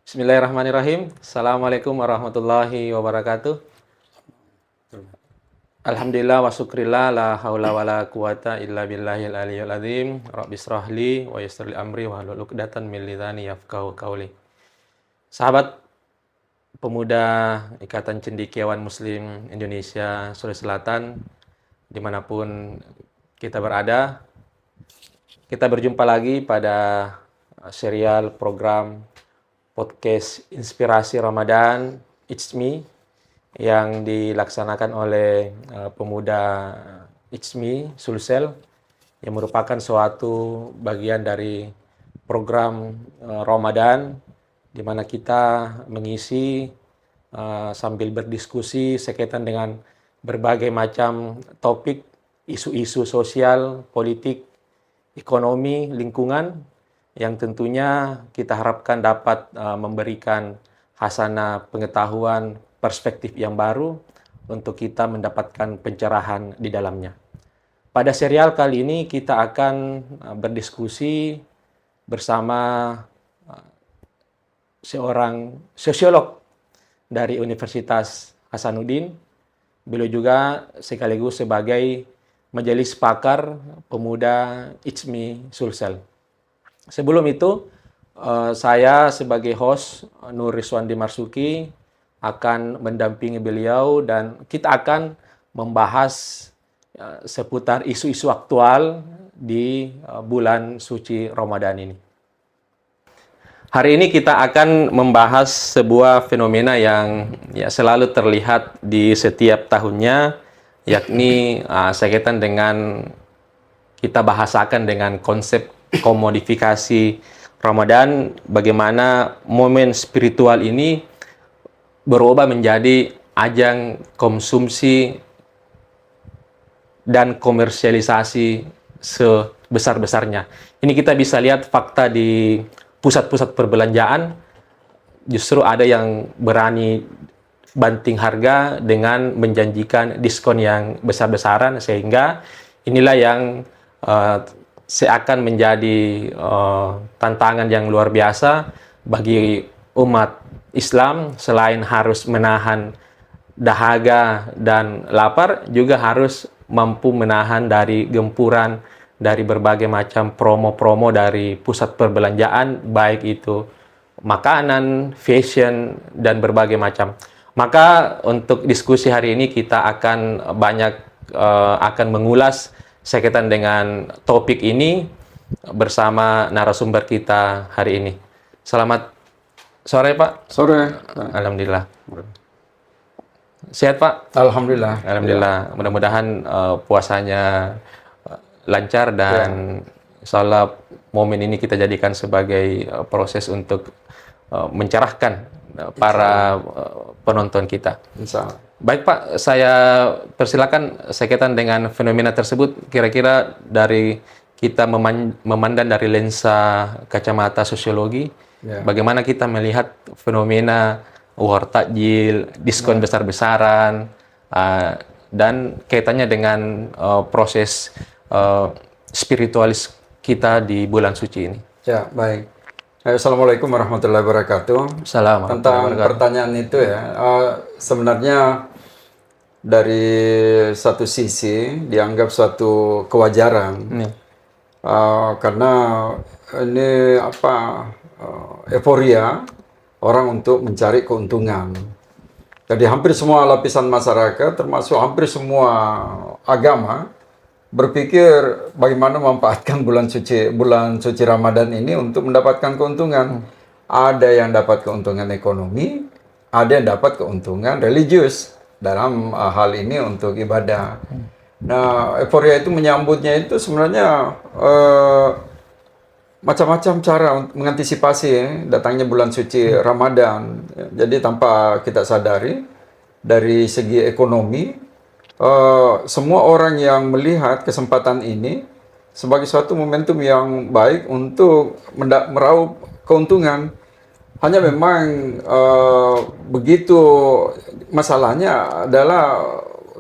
Bismillahirrahmanirrahim. Assalamualaikum warahmatullahi wabarakatuh. Alhamdulillah wa syukrillah la haula wa la quwata illa billahil aliyyil azim. Rabbi israhli wa yassir li amri wa hlul 'uqdatam min lisani yafqahu qawli. Sahabat pemuda Ikatan Cendekiawan Muslim Indonesia Sulawesi Selatan, dimanapun kita berada, kita berjumpa lagi pada serial program podcast Inspirasi Ramadan It's Me yang dilaksanakan oleh pemuda It's Me Sulsel, yang merupakan suatu bagian dari program Ramadan di mana kita mengisi sambil berdiskusi sekaitan dengan berbagai macam topik, isu-isu sosial, politik, ekonomi, lingkungan yang tentunya kita harapkan dapat memberikan hasanah pengetahuan, perspektif yang baru untuk kita mendapatkan pencerahan di dalamnya. Pada serial kali ini kita akan berdiskusi bersama seorang sosiolog dari Universitas Hasanuddin. Beliau juga sekaligus sebagai majelis pakar pemuda It's Me Sulsel. Sebelum itu, saya sebagai host Nur Rizwandi Marsuki akan mendampingi beliau dan kita akan membahas seputar isu-isu aktual di bulan suci Ramadan ini. Hari ini kita akan membahas sebuah fenomena yang selalu terlihat di setiap tahunnya, yakni sekaitan dengan, kita bahasakan dengan konsep komodifikasi Ramadan, bagaimana momen spiritual ini berubah menjadi ajang konsumsi dan komersialisasi sebesar-besarnya. Ini kita bisa lihat fakta di pusat-pusat perbelanjaan, justru ada yang berani banting harga dengan menjanjikan diskon yang besar-besaran, sehingga inilah yang seakan menjadi tantangan yang luar biasa bagi umat Islam. Selain harus menahan dahaga dan lapar, juga harus mampu menahan dari gempuran dari berbagai macam promo-promo dari pusat perbelanjaan, baik itu makanan, fashion, dan berbagai macam. Maka untuk diskusi hari ini kita akan akan mengulas sekaitan dengan topik ini bersama narasumber kita hari ini. Selamat sore, Pak. Sore. Alhamdulillah. Sehat, Pak? Alhamdulillah. Alhamdulillah. Mudah-mudahan puasanya lancar dan insyaallah momen ini kita jadikan sebagai proses untuk mencerahkan para penonton kita. Insyaallah. Baik, Pak, saya persilakan sekaitan dengan fenomena tersebut, kira-kira dari kita memandang dari lensa kacamata sosiologi, bagaimana kita melihat fenomena war takjil, diskon besar-besaran, dan kaitannya dengan proses spiritualis kita di bulan suci ini. Ya, baik. Assalamualaikum warahmatullahi wabarakatuh. Tentang pertanyaan itu sebenarnya dari satu sisi dianggap suatu kewajaran, karena ini euforia orang untuk mencari keuntungan. Jadi hampir semua lapisan masyarakat, termasuk hampir semua agama, berpikir bagaimana memanfaatkan bulan suci Ramadan ini untuk mendapatkan keuntungan. Ada yang dapat keuntungan ekonomi, ada yang dapat keuntungan religius dalam hal ini untuk ibadah. Nah, euforia itu menyambutnya itu sebenarnya macam-macam cara untuk mengantisipasi datangnya bulan suci Ramadan. Jadi tanpa kita sadari, dari segi ekonomi, semua orang yang melihat kesempatan ini sebagai suatu momentum yang baik untuk meraup keuntungan. Hanya memang begitu masalahnya adalah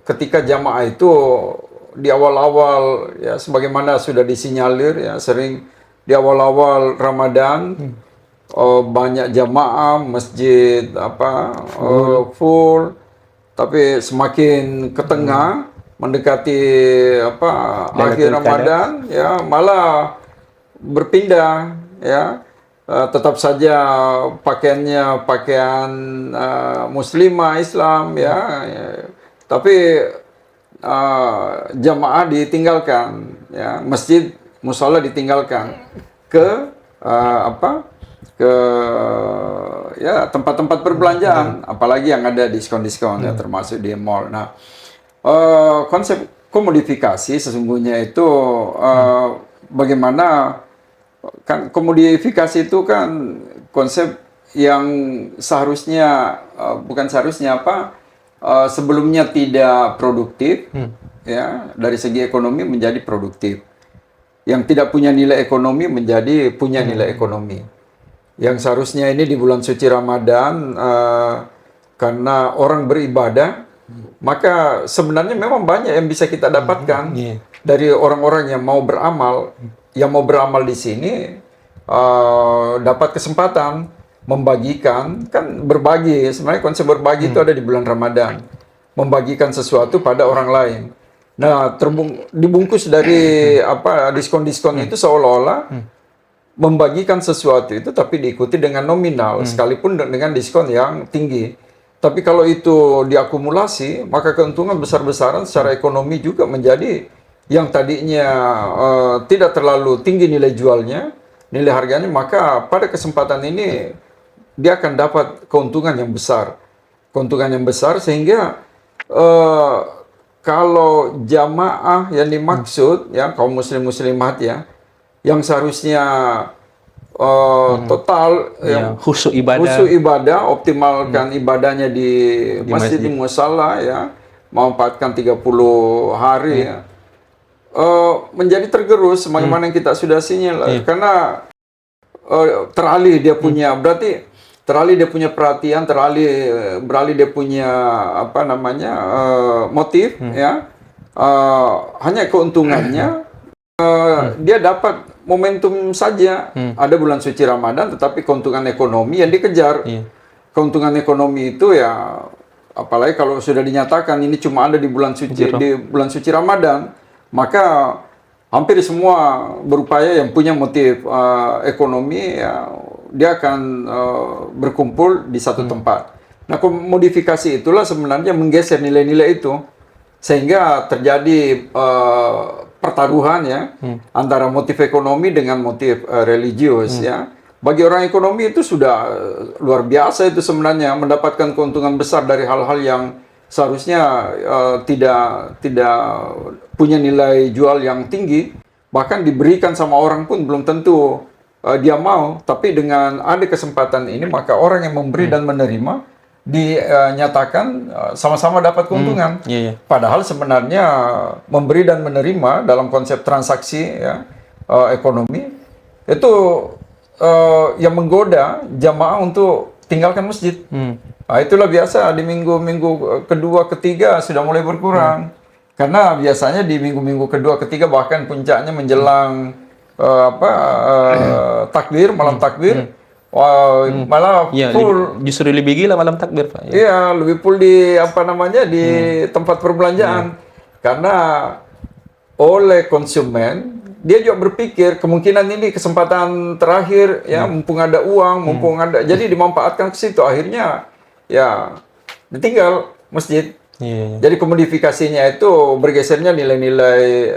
ketika jamaah itu di awal-awal, ya sebagaimana sudah disinyalir, ya sering di awal-awal Ramadan banyak jamaah, masjid full, tapi semakin ke tengah mendekati akhir Lailatul Qadar. Ramadan ya malah berpindah ya. Tetap saja pakaiannya pakaian muslimah Islam ya, tapi jamaah ditinggalkan ya, masjid musala ditinggalkan ke ke ya tempat-tempat perbelanjaan, apalagi yang ada diskon-diskon ya, termasuk di mall. Nah, konsep komodifikasi sesungguhnya itu bagaimana kan komodifikasi itu kan konsep yang seharusnya bukan seharusnya sebelumnya tidak produktif ya, dari segi ekonomi menjadi produktif. Yang tidak punya nilai ekonomi menjadi punya nilai ekonomi. Yang seharusnya ini di bulan suci Ramadan karena orang beribadah, maka sebenarnya memang banyak yang bisa kita dapatkan dari orang-orang yang mau beramal. Yang mau beramal di sini dapat kesempatan membagikan, kan berbagi. Sebenarnya konsep berbagi itu ada di bulan Ramadan. Membagikan sesuatu pada orang lain. Nah, dibungkus dari diskon-diskon itu seolah-olah membagikan sesuatu itu tapi diikuti dengan nominal, sekalipun dengan diskon yang tinggi. Tapi kalau itu diakumulasi, maka keuntungan besar-besaran secara ekonomi juga menjadi yang tadinya tidak terlalu tinggi nilai jualnya, nilai harganya, maka pada kesempatan ini dia akan dapat keuntungan yang besar. Keuntungan yang besar sehingga kalau jamaah yang dimaksud ya kaum muslim-muslimat ya, yang seharusnya total yang khusyuk ibadah, optimalkan ibadahnya di masjid musala ya, memanfaatkan 30 hari ya, menjadi tergerus sebagaimana yang kita sudah sinyal karena teralih dia punya teralih dia punya perhatian, beralih dia punya motif ya, hanya keuntungannya dia dapat momentum saja. Ada bulan suci Ramadan tetapi keuntungan ekonomi yang dikejar. Keuntungan ekonomi itu ya, apalagi kalau sudah dinyatakan ini cuma ada di bulan suci Ramadan, maka hampir semua berupaya yang punya motif ekonomi ya, dia akan berkumpul di satu tempat. Nah, modifikasi itulah sebenarnya menggeser nilai-nilai itu sehingga terjadi pertaruhan ya antara motif ekonomi dengan motif religius ya. Bagi orang ekonomi itu sudah luar biasa itu sebenarnya, mendapatkan keuntungan besar dari hal-hal yang seharusnya tidak punya nilai jual yang tinggi, bahkan diberikan sama orang pun belum tentu dia mau. Tapi dengan ada kesempatan ini, maka orang yang memberi dan menerima dinyatakan sama-sama dapat keuntungan. Padahal sebenarnya memberi dan menerima dalam konsep transaksi ya, ekonomi itu yang menggoda jamaah untuk tinggalkan masjid. Nah, itulah biasa di minggu-minggu kedua, ketiga sudah mulai berkurang. Karena biasanya di minggu-minggu kedua, ketiga bahkan puncaknya menjelang takbir, malam takbir. Malah full. Justru lebih gila malam takbir, Pak. Iya, lebih full di di tempat perbelanjaan. Karena oleh konsumen dia juga berpikir kemungkinan ini kesempatan terakhir ya, mumpung ada uang, mumpung ada, jadi dimanfaatkan ke situ. Akhirnya ya ditinggal masjid. Jadi komodifikasinya itu bergesernya nilai-nilai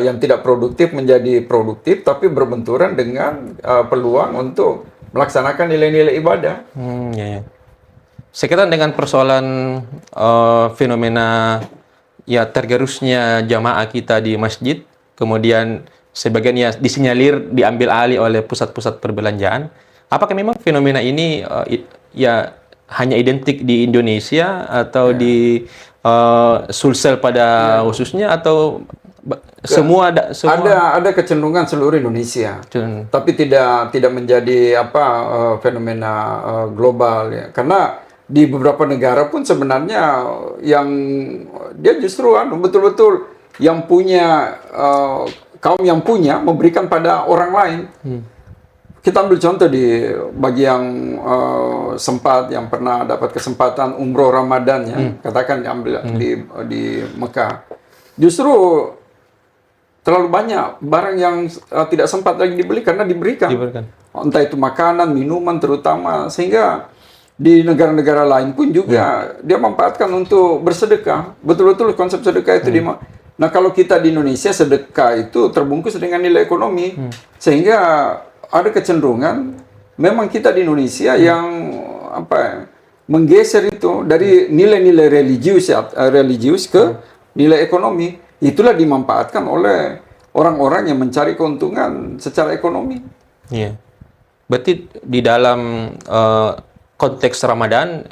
yang tidak produktif menjadi produktif, tapi berbenturan dengan peluang untuk melaksanakan nilai-nilai ibadah. Sekaitan dengan persoalan fenomena ya tergerusnya jamaah kita di masjid, kemudian sebagian ya disinyalir diambil alih oleh pusat-pusat perbelanjaan. Apakah memang fenomena ini ya hanya identik di Indonesia atau di Sulsel pada khususnya, atau semua ada kecenderungan seluruh Indonesia, tapi tidak menjadi fenomena global ya. Karena di beberapa negara pun sebenarnya yang dia justru betul-betul yang punya kaum yang punya memberikan pada orang lain. kita ambil contoh bagi yang yang pernah dapat kesempatan umroh Ramadan ya, katakan diambil di Mekah. Justru terlalu banyak barang yang tidak sempat lagi dibeli karena diberikan. Entah itu makanan, minuman terutama, sehingga di negara-negara lain pun juga dia manfaatkan untuk bersedekah. Betul-betul konsep sedekah itu Nah, kalau kita di Indonesia sedekah itu terbungkus dengan nilai ekonomi, sehingga ada kecenderungan memang kita di Indonesia yang menggeser itu dari nilai-nilai religius ke nilai ekonomi. Itulah dimanfaatkan oleh orang-orang yang mencari keuntungan secara ekonomi. Iya. Berarti di dalam konteks Ramadan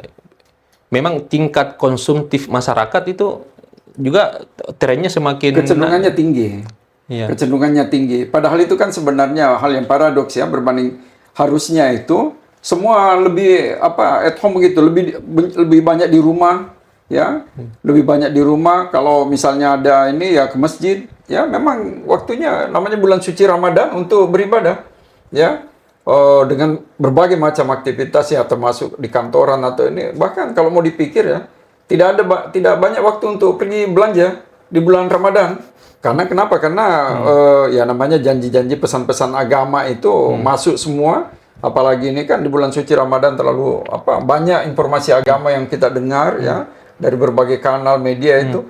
memang tingkat konsumtif masyarakat itu juga trennya semakin kecenderungannya tinggi. Iya. Kecenderungannya tinggi. Padahal itu kan sebenarnya hal yang paradoks ya, berbanding harusnya itu semua lebih at home begitu, lebih banyak di rumah ya. Lebih banyak di rumah. Kalau misalnya ada ini ya ke masjid, ya memang waktunya namanya bulan suci Ramadan untuk beribadah ya. Dengan berbagai macam aktivitas ya, termasuk di kantoran atau ini, bahkan kalau mau dipikir ya, tidak banyak waktu untuk pergi belanja di bulan Ramadan. Karena kenapa? Karena ya namanya janji-janji pesan-pesan agama itu masuk semua. Apalagi ini kan di bulan suci Ramadan terlalu banyak informasi agama yang kita dengar ya dari berbagai kanal media itu.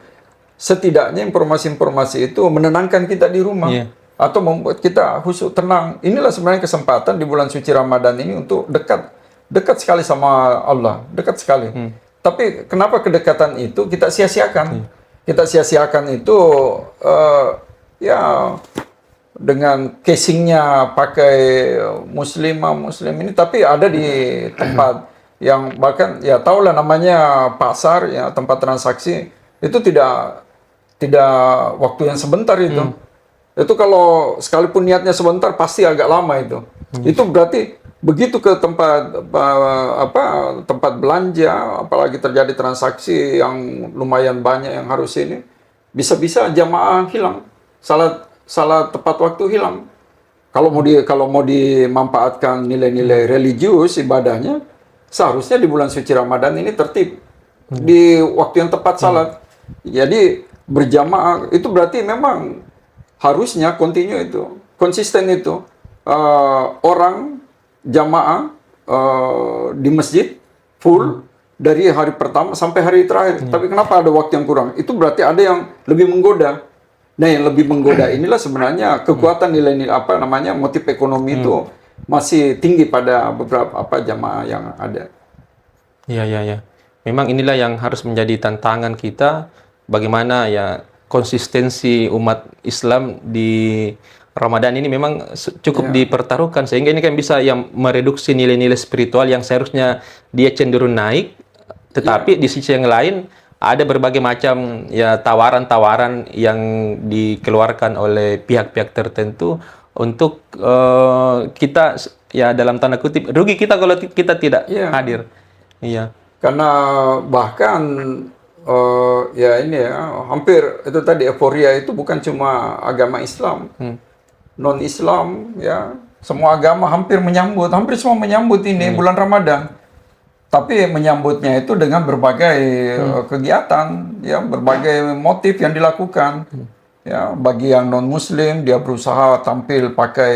Setidaknya informasi-informasi itu menenangkan kita di rumah atau membuat kita khusyuk tenang. Inilah sebenarnya kesempatan di bulan suci Ramadan ini untuk dekat sekali sama Allah, dekat sekali. Tapi kenapa kedekatan itu kita sia-siakan? Kita sia-siakan itu ya dengan casingnya pakai muslim ini, tapi ada di tempat yang bahkan ya tahulah namanya pasar ya, tempat transaksi itu tidak waktu yang sebentar itu. Itu kalau sekalipun niatnya sebentar pasti agak lama itu. Itu berarti begitu ke tempat tempat belanja, apalagi terjadi transaksi yang lumayan banyak yang harus ini, bisa-bisa jamaah hilang, salah tepat waktu hilang. Kalau mau dimanfaatkan nilai-nilai religius ibadahnya, seharusnya di bulan suci Ramadan ini tertib di waktu yang tepat salat. Jadi berjamaah itu berarti memang harusnya konsisten itu orang jamaah di masjid full dari hari pertama sampai hari terakhir. Tapi kenapa ada waktu yang kurang? Itu berarti ada yang lebih menggoda. Nah, yang lebih menggoda inilah sebenarnya kekuatan nilai-nilai motif ekonomi itu masih tinggi pada beberapa jamaah yang ada. Iya. Memang inilah yang harus menjadi tantangan kita, bagaimana ya konsistensi umat Islam di Ramadan ini memang cukup dipertaruhkan, sehingga ini kan bisa yang mereduksi nilai-nilai spiritual yang seharusnya dia cenderung naik, tetapi di sisi yang lain ada berbagai macam ya tawaran-tawaran yang dikeluarkan oleh pihak-pihak tertentu untuk kita ya dalam tanda kutip rugi kita kalau kita tidak hadir. Iya. Karena bahkan ya ini ya hampir itu tadi euforia itu bukan cuma agama Islam. Non-Islam ya, semua agama hampir semua menyambut ini bulan Ramadan. Tapi menyambutnya itu dengan berbagai kegiatan ya, berbagai motif yang dilakukan. Ya, bagi yang non-muslim dia berusaha tampil pakai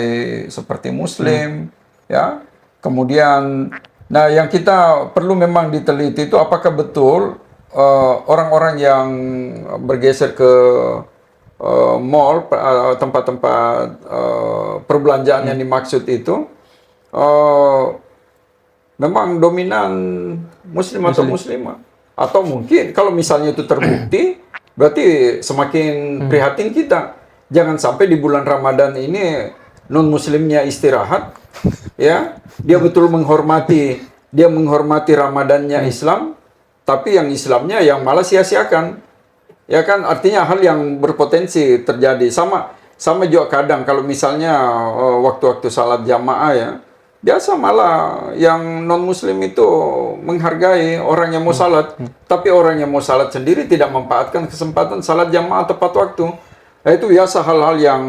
seperti muslim ya. Kemudian yang kita perlu memang diteliti itu apakah betul orang-orang yang bergeser ke mall, tempat-tempat perbelanjaan yang dimaksud itu memang dominan muslim atau muslimah, atau mungkin kalau misalnya itu terbukti berarti semakin prihatin kita. Jangan sampai di bulan Ramadan ini non muslimnya istirahat ya, dia betul menghormati Ramadannya Islam, tapi yang Islamnya yang malah sia-siakan. Ya kan, artinya hal yang berpotensi terjadi. Sama juga kadang kalau misalnya waktu-waktu salat jamaah ya, biasa malah yang non-muslim itu menghargai orang yang mau salat, tapi orang yang mau salat sendiri tidak memanfaatkan kesempatan salat jamaah tepat waktu. Nah, itu biasa hal-hal yang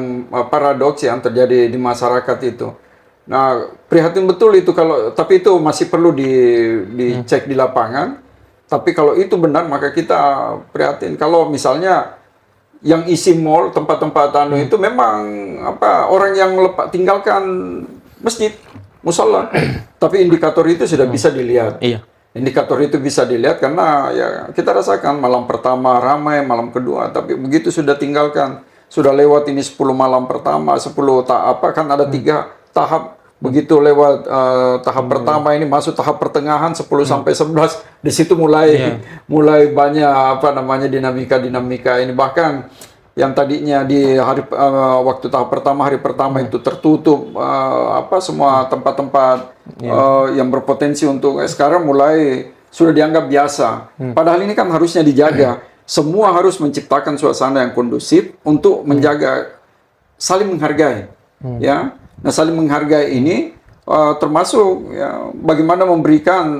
paradoks yang terjadi di masyarakat itu. Nah, prihatin betul itu kalau, tapi itu masih perlu dicek di lapangan. Tapi kalau itu benar, maka kita prihatin. Kalau misalnya yang isi mall, tempat-tempat itu memang apa orang yang tinggalkan masjid, musola. Tapi indikator itu sudah bisa dilihat. Iya. Indikator itu bisa dilihat karena ya kita rasakan malam pertama ramai, malam kedua, tapi begitu sudah tinggalkan, sudah lewat ini 10 malam pertama, 10 apa kan ada 3 tahap. Begitu lewat tahap pertama ini masuk tahap pertengahan 10 sampai 11, di situ mulai banyak apa namanya dinamika ini, bahkan yang tadinya di waktu tahap pertama, hari pertama itu tertutup apa semua tempat-tempat yang berpotensi untuk sekarang mulai sudah dianggap biasa. Padahal ini kan harusnya dijaga. Semua harus menciptakan suasana yang kondusif untuk menjaga saling menghargai, ya. Nah, saling menghargai ini termasuk ya, bagaimana memberikan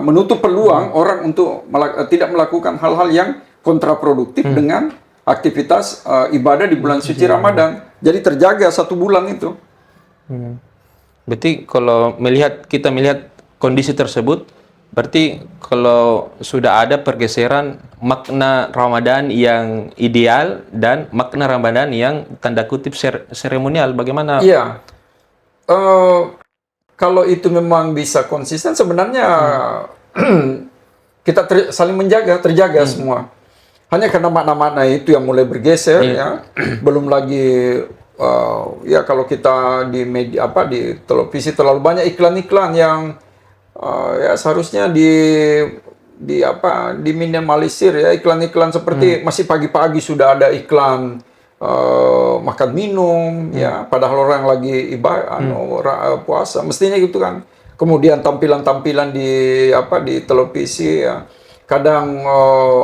menutup peluang orang untuk tidak melakukan hal-hal yang kontraproduktif dengan aktivitas ibadah di bulan suci Ramadan. Jadi terjaga 1 bulan itu. Berarti kalau kita melihat kondisi tersebut, berarti kalau sudah ada pergeseran makna Ramadan yang ideal dan makna Ramadan yang tanda kutip seremonial, bagaimana? Iya. Kalau itu memang bisa konsisten, sebenarnya kita saling menjaga, terjaga semua. Hanya karena makna-makna itu yang mulai bergeser, ya. Belum lagi ya kalau kita di media di televisi terlalu banyak iklan-iklan yang ya seharusnya diminimalisir, ya, iklan-iklan seperti masih pagi-pagi sudah ada iklan makan minum, ya, padahal orang lagi puasa, mestinya gitu kan. Kemudian tampilan-tampilan di televisi, ya, kadang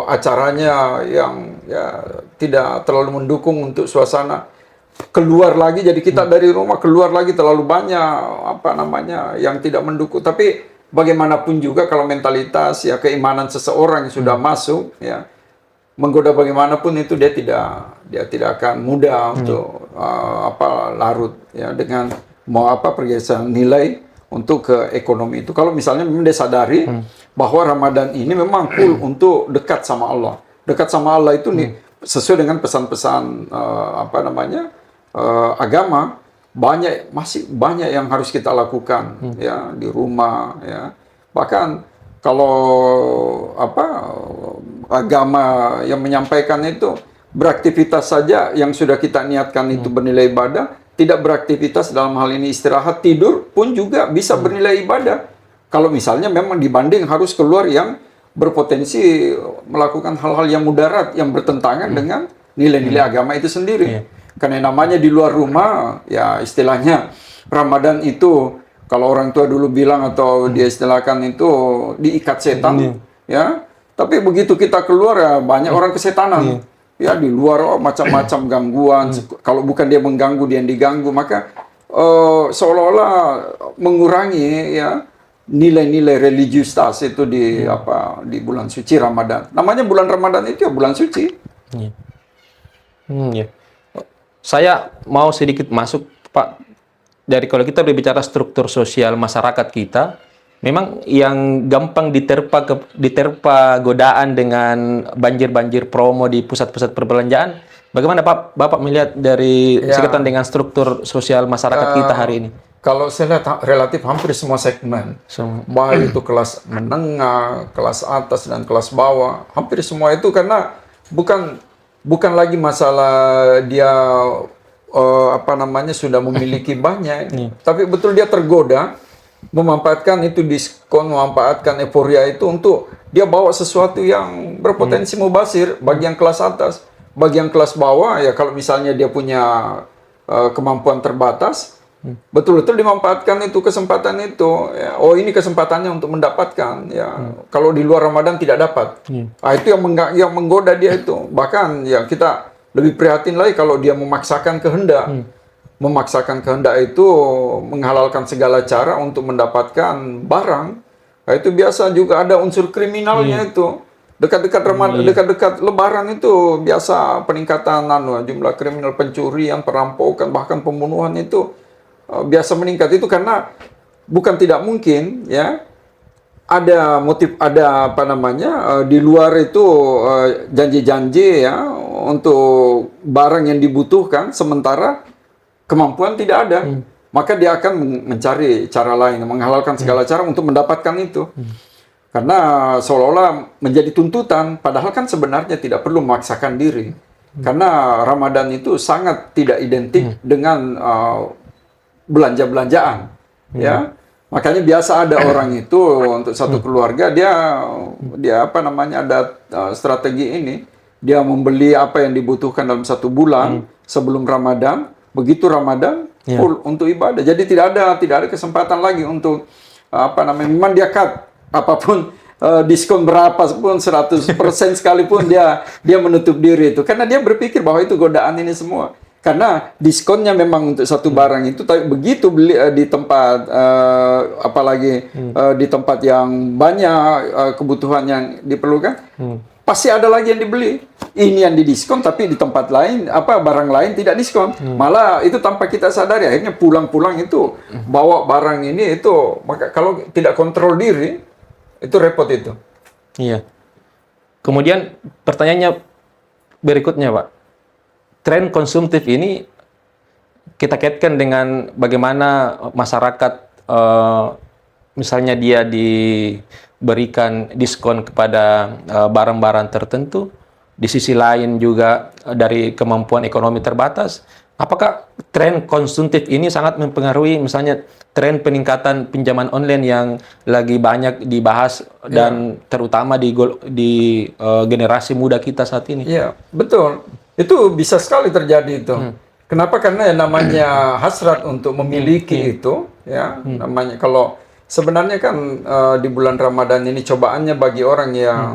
acaranya yang ya tidak terlalu mendukung untuk suasana. Keluar lagi, jadi kita dari rumah keluar lagi terlalu banyak yang tidak mendukung. Tapi bagaimanapun juga kalau mentalitas, ya, keimanan seseorang yang sudah masuk, ya, menggoda bagaimanapun itu dia tidak akan mudah untuk larut, ya, dengan pergeseran nilai untuk ke ekonomi itu. Kalau misalnya memang dia sadari bahwa Ramadan ini memang full untuk dekat sama Allah. Dekat sama Allah itu nih sesuai dengan pesan-pesan agama, masih banyak yang harus kita lakukan, ya, di rumah, ya. Bahkan kalau agama yang menyampaikan itu beraktivitas saja yang sudah kita niatkan itu bernilai ibadah, tidak beraktivitas dalam hal ini istirahat, tidur pun juga bisa bernilai ibadah. Kalau misalnya memang dibanding harus keluar yang berpotensi melakukan hal-hal yang mudarat, yang bertentangan dengan nilai-nilai agama itu sendiri. Karena namanya di luar rumah, ya istilahnya Ramadan itu kalau orang tua dulu bilang atau dia istilahkan itu diikat setan, ya. Tapi begitu kita keluar, ya banyak orang kesetanan. Ya, di luar macam-macam gangguan. Kalau bukan dia mengganggu, dia yang diganggu, maka seolah-olah mengurangi, ya, nilai-nilai religiusitas itu di bulan suci Ramadan. Namanya bulan Ramadan itu ya bulan suci. Saya mau sedikit masuk, Pak. Kalau kita berbicara struktur sosial masyarakat kita, memang yang gampang diterpa godaan dengan banjir-banjir promo di pusat-pusat perbelanjaan. Bagaimana Bapak melihat dari sekaitan dengan struktur sosial masyarakat kita hari ini? Kalau saya lihat relatif hampir semua segmen, baik itu kelas menengah, kelas atas, dan kelas bawah, hampir semua itu karena bukan lagi masalah dia sudah memiliki banyak, tapi betul dia tergoda memanfaatkan itu diskon, memanfaatkan euforia itu untuk dia bawa sesuatu yang berpotensi mubazir bagi yang kelas atas. Bagi yang kelas bawah, ya, kalau misalnya dia punya kemampuan terbatas, betul-betul dimanfaatkan itu kesempatan itu, ya. Oh, ini kesempatannya untuk mendapatkan, ya. Kalau di luar Ramadan tidak dapat. Itu yang menggoda dia itu. Bahkan ya kita lebih prihatin lagi kalau dia memaksakan kehendak. Memaksakan kehendak itu menghalalkan segala cara untuk mendapatkan barang. Nah, itu biasa juga ada unsur kriminalnya itu. Dekat-dekat Ramadan, dekat-dekat Lebaran itu biasa peningkatan jumlah kriminal, pencurian, perampokan, bahkan pembunuhan itu biasa meningkat itu karena bukan tidak mungkin ya ada motif, ada apa namanya di luar itu janji-janji ya untuk barang yang dibutuhkan sementara kemampuan tidak ada. Maka dia akan mencari cara lain, menghalalkan segala cara untuk mendapatkan itu. Karena seolah-olah menjadi tuntutan, padahal kan sebenarnya tidak perlu memaksakan diri. Karena Ramadan itu sangat tidak identik dengan belanja-belanjaan. Ya, makanya biasa ada orang itu untuk satu keluarga dia apa namanya ada strategi ini. Dia membeli apa yang dibutuhkan dalam 1 bulan sebelum Ramadan. Begitu Ramadan full untuk ibadah. Jadi tidak ada kesempatan lagi untuk apa namanya, memang dia cut apapun diskon berapa pun 100% sekalipun dia menutup diri itu karena dia berpikir bahwa itu godaan ini semua. Karena diskonnya memang untuk satu barang itu, tapi begitu beli di tempat apalagi di tempat yang banyak kebutuhan yang diperlukan, pasti ada lagi yang dibeli. Ini yang didiskon, tapi di tempat lain barang lain tidak diskon. Malah itu tanpa kita sadari, akhirnya pulang-pulang itu bawa barang ini itu, maka kalau tidak kontrol diri itu repot itu. Iya. Kemudian pertanyaannya berikutnya, Pak. Tren konsumtif ini kita kaitkan dengan bagaimana masyarakat misalnya dia diberikan diskon kepada barang-barang tertentu, di sisi lain juga dari kemampuan ekonomi terbatas. Apakah tren konsumtif ini sangat mempengaruhi misalnya tren peningkatan pinjaman online yang lagi banyak dibahas dan terutama di generasi muda kita saat ini? Iya, betul. Itu bisa sekali terjadi itu. Kenapa? Karena yang namanya hasrat untuk memiliki itu, ya, namanya kalau sebenarnya kan di bulan Ramadan ini cobaannya bagi orang yang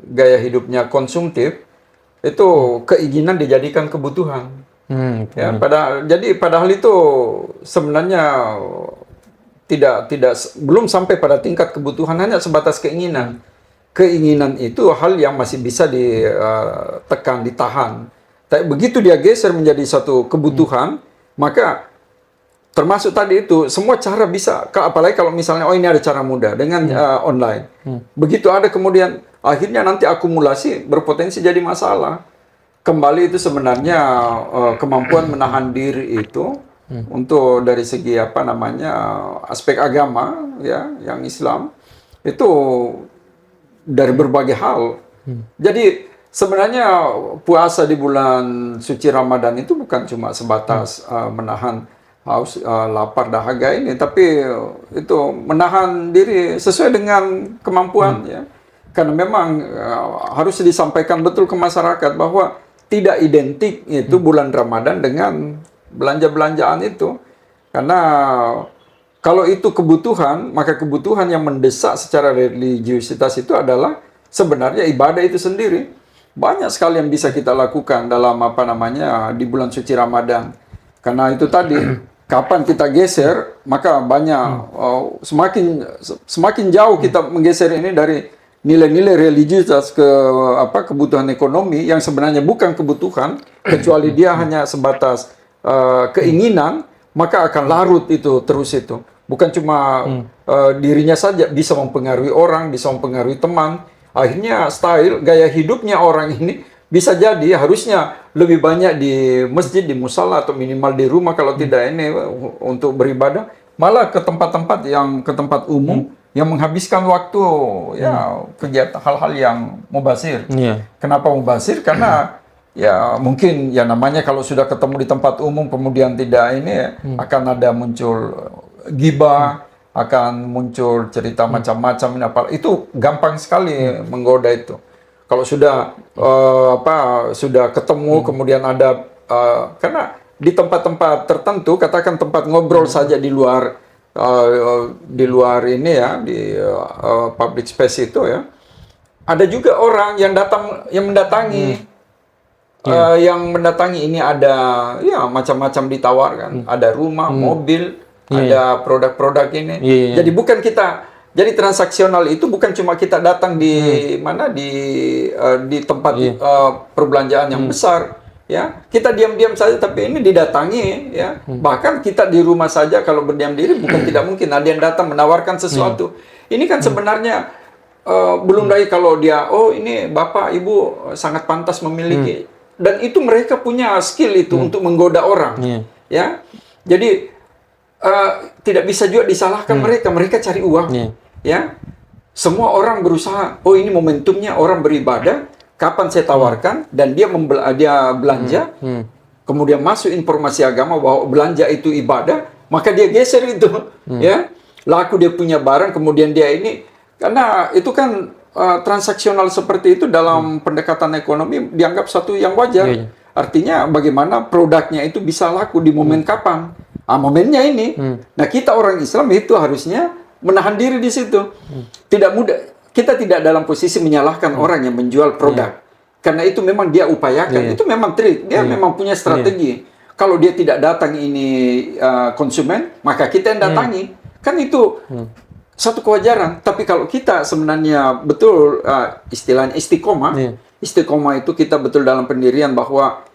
gaya hidupnya konsumtif, itu keinginan dijadikan kebutuhan. Ya, padahal itu sebenarnya belum sampai pada tingkat kebutuhan, hanya sebatas keinginan. Keinginan itu hal yang masih bisa ditekan, ditahan. Tapi begitu dia geser menjadi satu kebutuhan, maka termasuk tadi itu semua cara bisa, apalagi kalau misalnya ini ada cara mudah dengan online. Begitu ada kemudian akhirnya nanti akumulasi berpotensi jadi masalah. Kembali itu sebenarnya kemampuan menahan diri itu untuk dari segi apa namanya aspek agama ya yang Islam itu dari berbagai hal. Jadi sebenarnya puasa di bulan suci Ramadan itu bukan cuma sebatas menahan haus, lapar, dahaga ini, tapi itu menahan diri sesuai dengan kemampuan ya. Karena memang harus disampaikan betul ke masyarakat bahwa tidak identik itu bulan Ramadan dengan belanja-belanjaan itu. Karena kalau itu kebutuhan, maka kebutuhan yang mendesak secara religiusitas itu adalah sebenarnya ibadah itu sendiri. Banyak sekali yang bisa kita lakukan dalam apa namanya di bulan suci Ramadan. Karena itu tadi kapan kita geser, maka banyak semakin jauh kita menggeser ini dari nilai-nilai religiusitas ke kebutuhan ekonomi yang sebenarnya bukan kebutuhan, kecuali dia hanya sebatas keinginan, maka akan larut itu terus itu. Bukan cuma dirinya saja, bisa mempengaruhi orang, bisa mempengaruhi teman. Akhirnya style, gaya hidupnya orang ini bisa jadi harusnya lebih banyak di masjid, di musala, atau minimal di rumah kalau tidak ini untuk beribadah. Malah ke tempat-tempat ke tempat umum yang menghabiskan waktu ya kegiatan hal-hal yang mubazir. Kenapa mubazir? Karena ya mungkin ya namanya kalau sudah ketemu di tempat umum kemudian tidak ini akan ada muncul ghibah, akan muncul cerita macam-macam itu gampang sekali menggoda itu. Kalau sudah sudah ketemu kemudian ada karena di tempat-tempat tertentu, katakan tempat ngobrol saja di luar ini ya, di public space itu ya, ada juga orang yang mendatangi ini ada ya macam-macam ditawarkan, ada rumah, mobil, ada produk-produk ini. Jadi bukan kita, jadi transaksional itu bukan cuma kita datang di mana di tempat perbelanjaan yang besar, ya kita diam-diam saja, tapi ini didatangi, ya bahkan kita di rumah saja kalau berdiam diri bukan tidak mungkin ada yang datang menawarkan sesuatu. Ini kan sebenarnya belum lagi kalau dia, oh ini bapak ibu sangat pantas memiliki, dan itu mereka punya skill itu untuk menggoda orang, ya. Jadi tidak bisa juga disalahkan mereka cari uang, ya. Semua orang berusaha, oh ini momentumnya orang beribadah, kapan saya tawarkan, dan dia belanja, kemudian masuk informasi agama bahwa belanja itu ibadah, maka dia geser itu, ya, laku dia punya barang, kemudian dia ini, karena itu kan transaksional seperti itu dalam pendekatan ekonomi dianggap satu yang wajar. Artinya bagaimana produknya itu bisa laku di momen kapan? Momennya ini. Nah kita orang Islam itu harusnya menahan diri di situ. Tidak mudah. Kita tidak dalam posisi menyalahkan orang yang menjual produk. Karena itu memang dia upayakan. Itu memang trik. Dia memang punya strategi. Kalau dia tidak datang ini konsumen, maka kita yang datangi. Kan itu satu kewajaran. Tapi kalau kita sebenarnya betul istilahnya istiqomah. Istiqomah itu kita betul dalam pendirian bahwa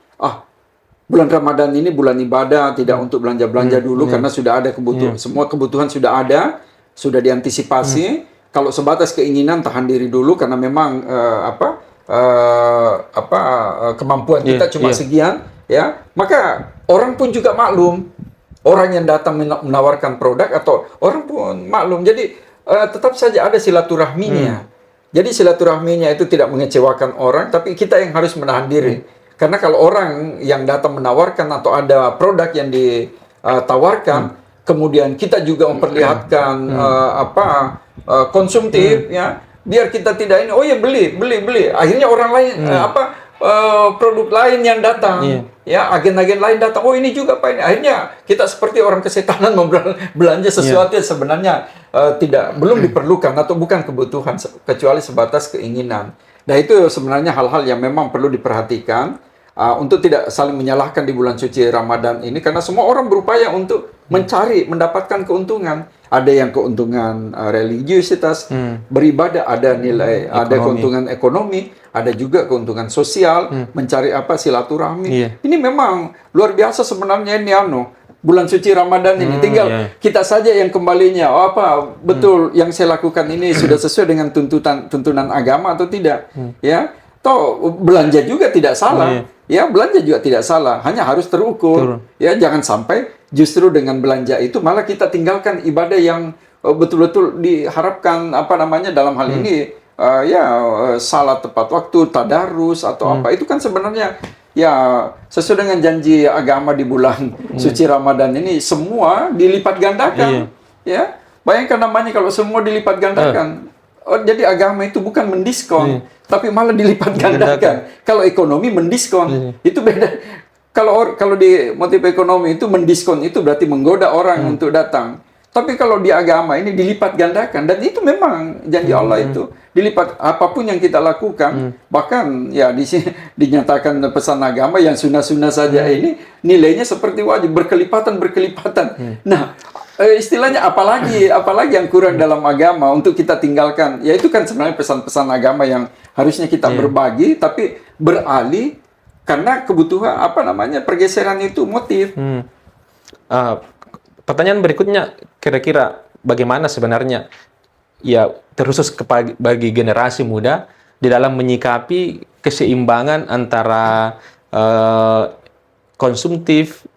bulan Ramadan ini bulan ibadah, tidak untuk belanja-belanja dulu karena sudah ada kebutuhan. Semua kebutuhan sudah ada. Sudah diantisipasi. Kalau sebatas keinginan tahan diri dulu karena memang kemampuan kita cuma sekian, ya. Maka orang pun juga maklum. Orang yang datang menawarkan produk atau orang pun maklum. Jadi tetap saja ada silaturahminya. Jadi silaturahminya itu tidak mengecewakan orang, tapi kita yang harus menahan diri. Karena kalau orang yang datang menawarkan atau ada produk yang ditawarkan, kemudian kita juga memperlihatkan konsumtif, ya, biar kita tidak ini, oh ya beli. Akhirnya orang lain produk lain yang datang, ya, agen-agen lain datang, oh ini juga Pak ini. Akhirnya kita seperti orang kesetanan belanja sesuatu yang sebenarnya belum diperlukan atau bukan kebutuhan, kecuali sebatas keinginan. Nah itu sebenarnya hal-hal yang memang perlu diperhatikan untuk tidak saling menyalahkan di bulan suci Ramadan ini, karena semua orang berupaya untuk mendapatkan keuntungan. Ada yang keuntungan religiusitas, beribadah, ada nilai, ada keuntungan ekonomi, ada juga keuntungan sosial, mencari silaturahmi. Ini memang luar biasa sebenarnya ini bulan suci Ramadan ini. Tinggal kita saja yang kembalinya, betul yang saya lakukan ini sudah sesuai dengan tuntunan agama atau tidak, ya. Toh belanja juga tidak salah. Ya, belanja juga tidak salah, hanya harus terukur. Ya, jangan sampai justru dengan belanja itu malah kita tinggalkan ibadah yang betul-betul diharapkan dalam hal ini salat tepat waktu, tadarus atau apa. Itu kan sebenarnya ya sesuai dengan janji agama di bulan suci Ramadan ini semua dilipat gandakan. Ya, bayangkan namanya kalau semua dilipat gandakan. Jadi agama itu bukan mendiskon, tapi malah dilipat gandakan. Kalau ekonomi mendiskon, itu beda. Kalau di motif ekonomi itu mendiskon itu berarti menggoda orang untuk datang. Tapi kalau di agama ini dilipat gandakan, dan itu memang janji Allah itu dilipat apapun yang kita lakukan. Bahkan ya di sini dinyatakan pesan agama yang sunnah-sunnah saja ini nilainya seperti wajib, berkelipatan. Nah, istilahnya apalagi yang kurang dalam agama untuk kita tinggalkan. Ya itu kan sebenarnya pesan-pesan agama yang harusnya kita berbagi, tapi beralih karena kebutuhan pergeseran itu motif. Pertanyaan berikutnya, kira-kira bagaimana sebenarnya ya terkhusus bagi generasi muda di dalam menyikapi keseimbangan antara konsumtif,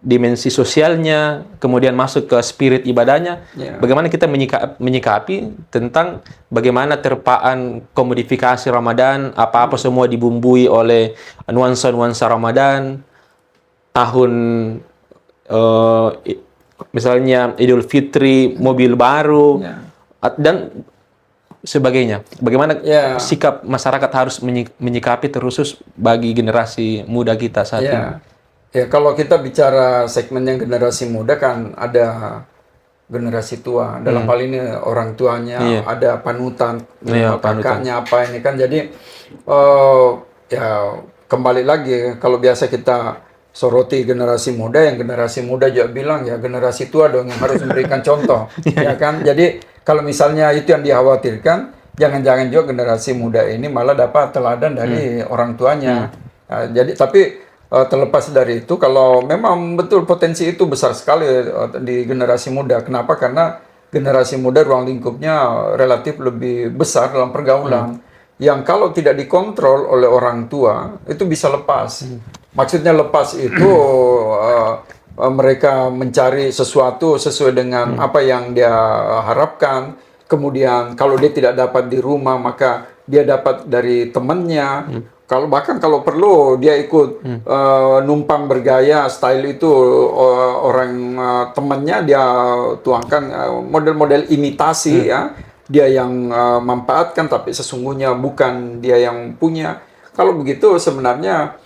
dimensi sosialnya, kemudian masuk ke spirit ibadahnya. Bagaimana kita menyikapi tentang bagaimana terpaan komodifikasi Ramadan, apa-apa semua dibumbui oleh nuansa-nuansa Ramadan, tahun misalnya Idul Fitri, mobil baru, dan sebagainya. Bagaimana sikap masyarakat harus menyikapi terkhusus bagi generasi muda kita saat ini? Ya, kalau kita bicara segmen yang generasi muda kan ada generasi tua. Dalam hal ini orang tuanya, ada panutan, kakaknya apa ini kan. Jadi ya kembali lagi kalau biasa kita soroti generasi muda, yang generasi muda juga bilang ya generasi tua dong yang harus memberikan contoh, ya kan. Jadi kalau misalnya itu yang dikhawatirkan, jangan-jangan juga generasi muda ini malah dapat teladan dari orang tuanya. Jadi tapi terlepas dari itu, kalau memang betul potensi itu besar sekali di generasi muda. Kenapa? Karena generasi muda ruang lingkupnya relatif lebih besar dalam pergaulan. Yang kalau tidak dikontrol oleh orang tua, itu bisa lepas. Maksudnya lepas itu mereka mencari sesuatu sesuai dengan apa yang dia harapkan. Kemudian kalau dia tidak dapat di rumah, maka dia dapat dari temannya. Kalau perlu dia ikut numpang bergaya style itu orang temannya dia tuangkan model-model imitasi ya. Dia yang manfaatkan tapi sesungguhnya bukan dia yang punya. Kalau begitu sebenarnya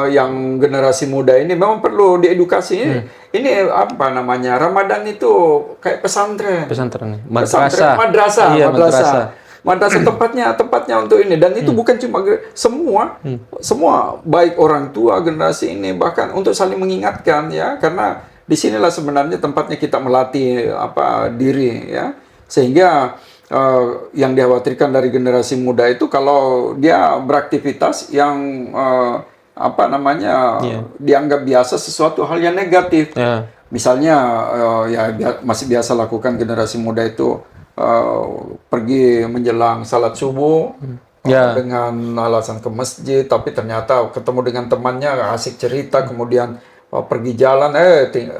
yang generasi muda ini memang perlu diedukasi. Ini apa namanya? Ramadan itu kayak pesantren. Pesantren, Pesantren, madrasah. Iya, madrasah. Madrasah tempatnya untuk ini, dan itu bukan cuma semua baik orang tua generasi ini, bahkan untuk saling mengingatkan ya, karena disinilah sebenarnya tempatnya kita melatih diri ya, sehingga yang dikhawatirkan dari generasi muda itu kalau dia beraktivitas yang dianggap biasa sesuatu hal yang negatif. Misalnya masih biasa lakukan generasi muda itu pergi menjelang salat subuh dengan alasan ke masjid, tapi ternyata ketemu dengan temannya asik cerita, kemudian pergi jalan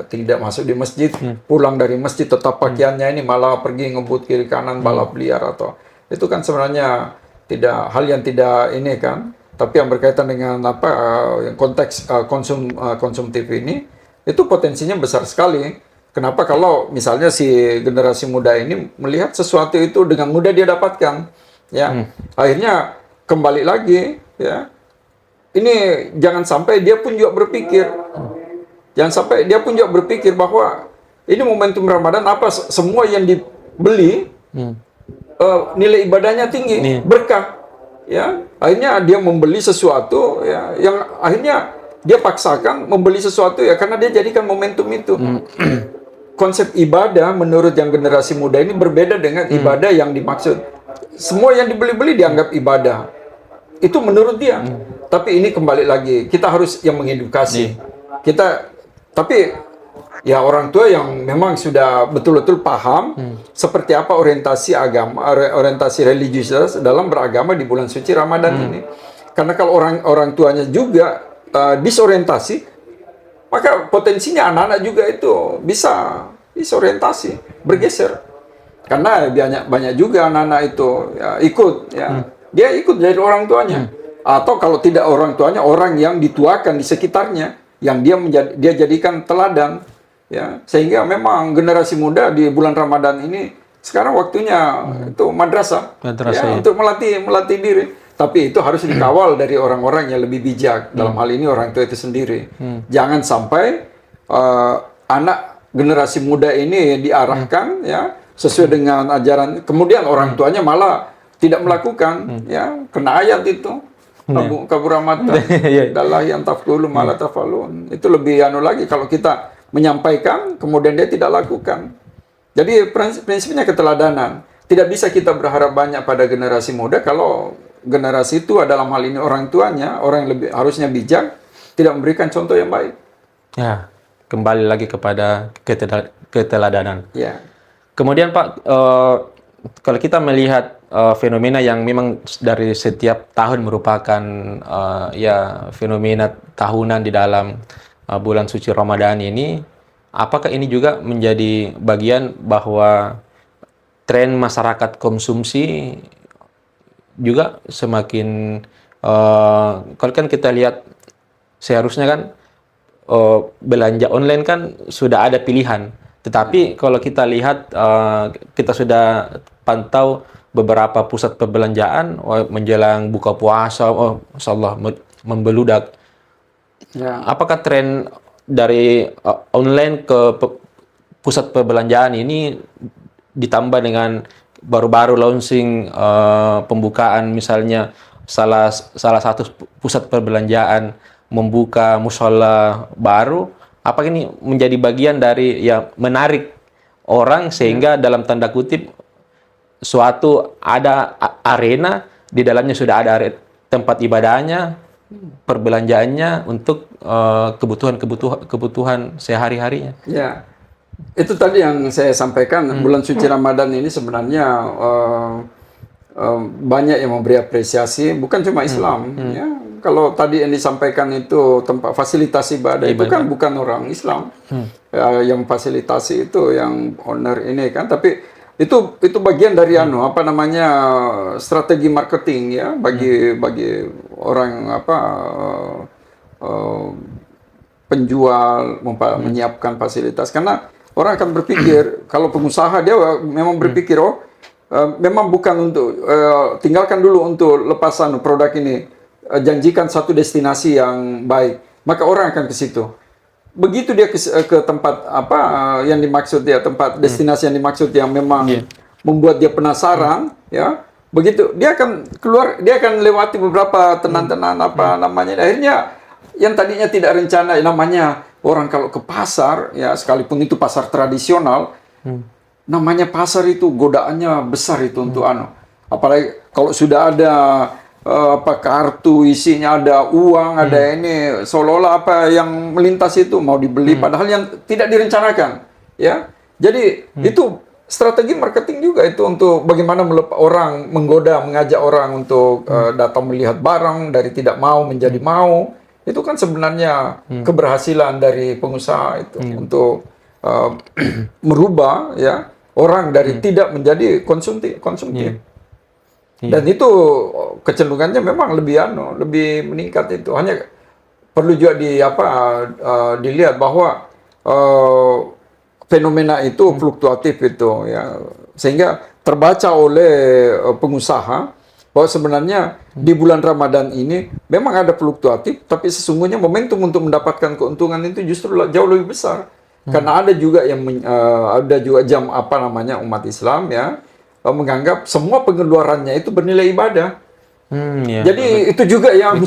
tidak masuk di masjid, pulang dari masjid tetap pakaiannya ini malah pergi ngebut kiri kanan balap liar, atau itu kan sebenarnya hal yang tidak ini kan, tapi yang berkaitan dengan konteks konsumtif ini itu potensinya besar sekali. Kenapa? Kalau misalnya si generasi muda ini melihat sesuatu itu dengan mudah dia dapatkan, ya, akhirnya kembali lagi, ya, ini jangan sampai dia pun juga berpikir, bahwa ini momentum Ramadan semua yang dibeli nilai ibadahnya tinggi, berkah, ya, akhirnya dia membeli sesuatu, ya, yang akhirnya dia paksakan membeli sesuatu ya karena dia jadikan momentum itu. Konsep ibadah menurut yang generasi muda ini berbeda dengan ibadah yang dimaksud. Semua yang dibeli-beli dianggap ibadah. Itu menurut dia. Tapi ini kembali lagi, kita harus yang mengedukasi. Tapi ya orang tua yang memang sudah betul-betul paham seperti apa orientasi agama, orientasi religius dalam beragama di bulan suci Ramadan ini. Karena kalau orang tuanya juga disorientasi, maka potensinya anak-anak juga itu bisa disorientasi, bergeser. Karena banyak juga anak-anak itu ya, ikut, ya. Dia ikut dari orang tuanya. Atau kalau tidak orang tuanya, orang yang dituakan di sekitarnya, yang dia jadikan teladan. Ya. Sehingga memang generasi muda di bulan Ramadan ini sekarang waktunya itu madrasah ya, untuk melatih diri. Tapi itu harus dikawal dari orang-orang yang lebih bijak. Dalam hal ini orang tua itu sendiri. Jangan sampai anak generasi muda ini diarahkan ya sesuai dengan ajaran. Kemudian orang tuanya malah tidak melakukan. Ya, kena ayat itu. Kaburamata. Dalah yang tafkulu malah tafalun. Itu lebih lagi kalau kita menyampaikan, kemudian dia tidak lakukan. Jadi prinsipnya keteladanan. Tidak bisa kita berharap banyak pada generasi muda kalau generasi tua dalam hal ini orang tuanya, orang yang lebih harusnya bijak, tidak memberikan contoh yang baik. Ya, kembali lagi kepada keteladanan. Ya. Kemudian Pak, kalau kita melihat fenomena yang memang dari setiap tahun merupakan fenomena tahunan di dalam bulan suci Ramadan ini, apakah ini juga menjadi bagian bahwa tren masyarakat konsumsi juga semakin kalau kan kita lihat seharusnya kan belanja online kan sudah ada pilihan, tetapi kalau kita lihat kita sudah pantau beberapa pusat perbelanjaan menjelang buka puasa, insyaallah membeludak. Ya. Apakah tren dari online ke pusat perbelanjaan ini ditambah dengan baru-baru launching pembukaan misalnya salah satu pusat perbelanjaan membuka musola baru, apakah ini menjadi bagian dari yang menarik orang sehingga dalam tanda kutip suatu ada arena di dalamnya sudah ada tempat ibadahnya, perbelanjaannya untuk kebutuhan sehari-harinya. Ya, itu tadi yang saya sampaikan. Bulan suci Ramadan ini sebenarnya banyak yang memberi apresiasi, bukan cuma Islam. Ya, kalau tadi yang disampaikan itu tempat fasilitas ibadah itu kan bukan orang Islam. Yang fasilitasi itu yang owner ini kan, tapi itu bagian dari apa namanya strategi marketing ya bagi orang penjual menyiapkan fasilitas, karena orang akan berpikir kalau pengusaha dia memang berpikir memang bukan untuk tinggalkan dulu untuk lepasan produk ini, janjikan satu destinasi yang baik, maka orang akan ke situ. Begitu dia ke tempat yang dimaksud ya, tempat destinasi yang dimaksud yang memang membuat dia penasaran ya, begitu dia akan keluar, dia akan lewati beberapa tenan-tenan namanya, akhirnya yang tadinya tidak rencana, namanya orang kalau ke pasar ya, sekalipun itu pasar tradisional, namanya pasar itu godaannya besar itu untuk apalagi kalau sudah ada kartu isinya ada uang, ada ini, seolah-olah apa yang melintas itu mau dibeli, padahal yang tidak direncanakan ya. Jadi itu strategi marketing juga itu, untuk bagaimana orang menggoda, mengajak orang untuk datang melihat barang dari tidak mau menjadi mau. Itu kan sebenarnya keberhasilan dari pengusaha itu untuk merubah ya orang dari tidak menjadi konsumtif. Dan itu kecenderungannya memang lebih meningkat itu. Hanya perlu juga dilihat bahwa fenomena itu fluktuatif itu ya, sehingga terbaca oleh pengusaha bahwa sebenarnya di bulan Ramadan ini memang ada fluktuatif, tapi sesungguhnya momentum untuk mendapatkan keuntungan itu justru jauh lebih besar. Karena ada juga yang ada juga jam umat Islam ya menganggap semua pengeluarannya itu bernilai ibadah. Jadi itu juga yang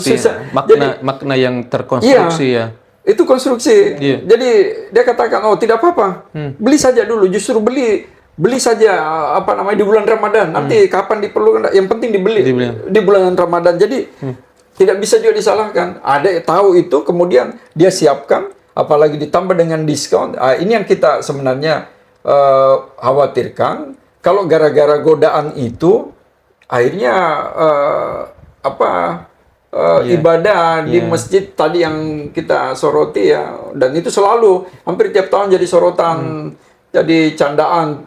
makna yang terkonstruksi ya. Itu konstruksi. Jadi dia katakan tidak apa-apa, beli saja dulu, justru beli saja di bulan Ramadan. Nanti kapan diperlukan, yang penting dibeli di bulan Ramadan. Jadi tidak bisa juga disalahkan. Ada tahu itu, kemudian dia siapkan, apalagi ditambah dengan diskon. Ini yang kita sebenarnya khawatirkan. Kalau gara-gara godaan itu akhirnya ibadah di masjid tadi yang kita soroti ya, dan itu selalu hampir tiap tahun jadi sorotan, jadi candaan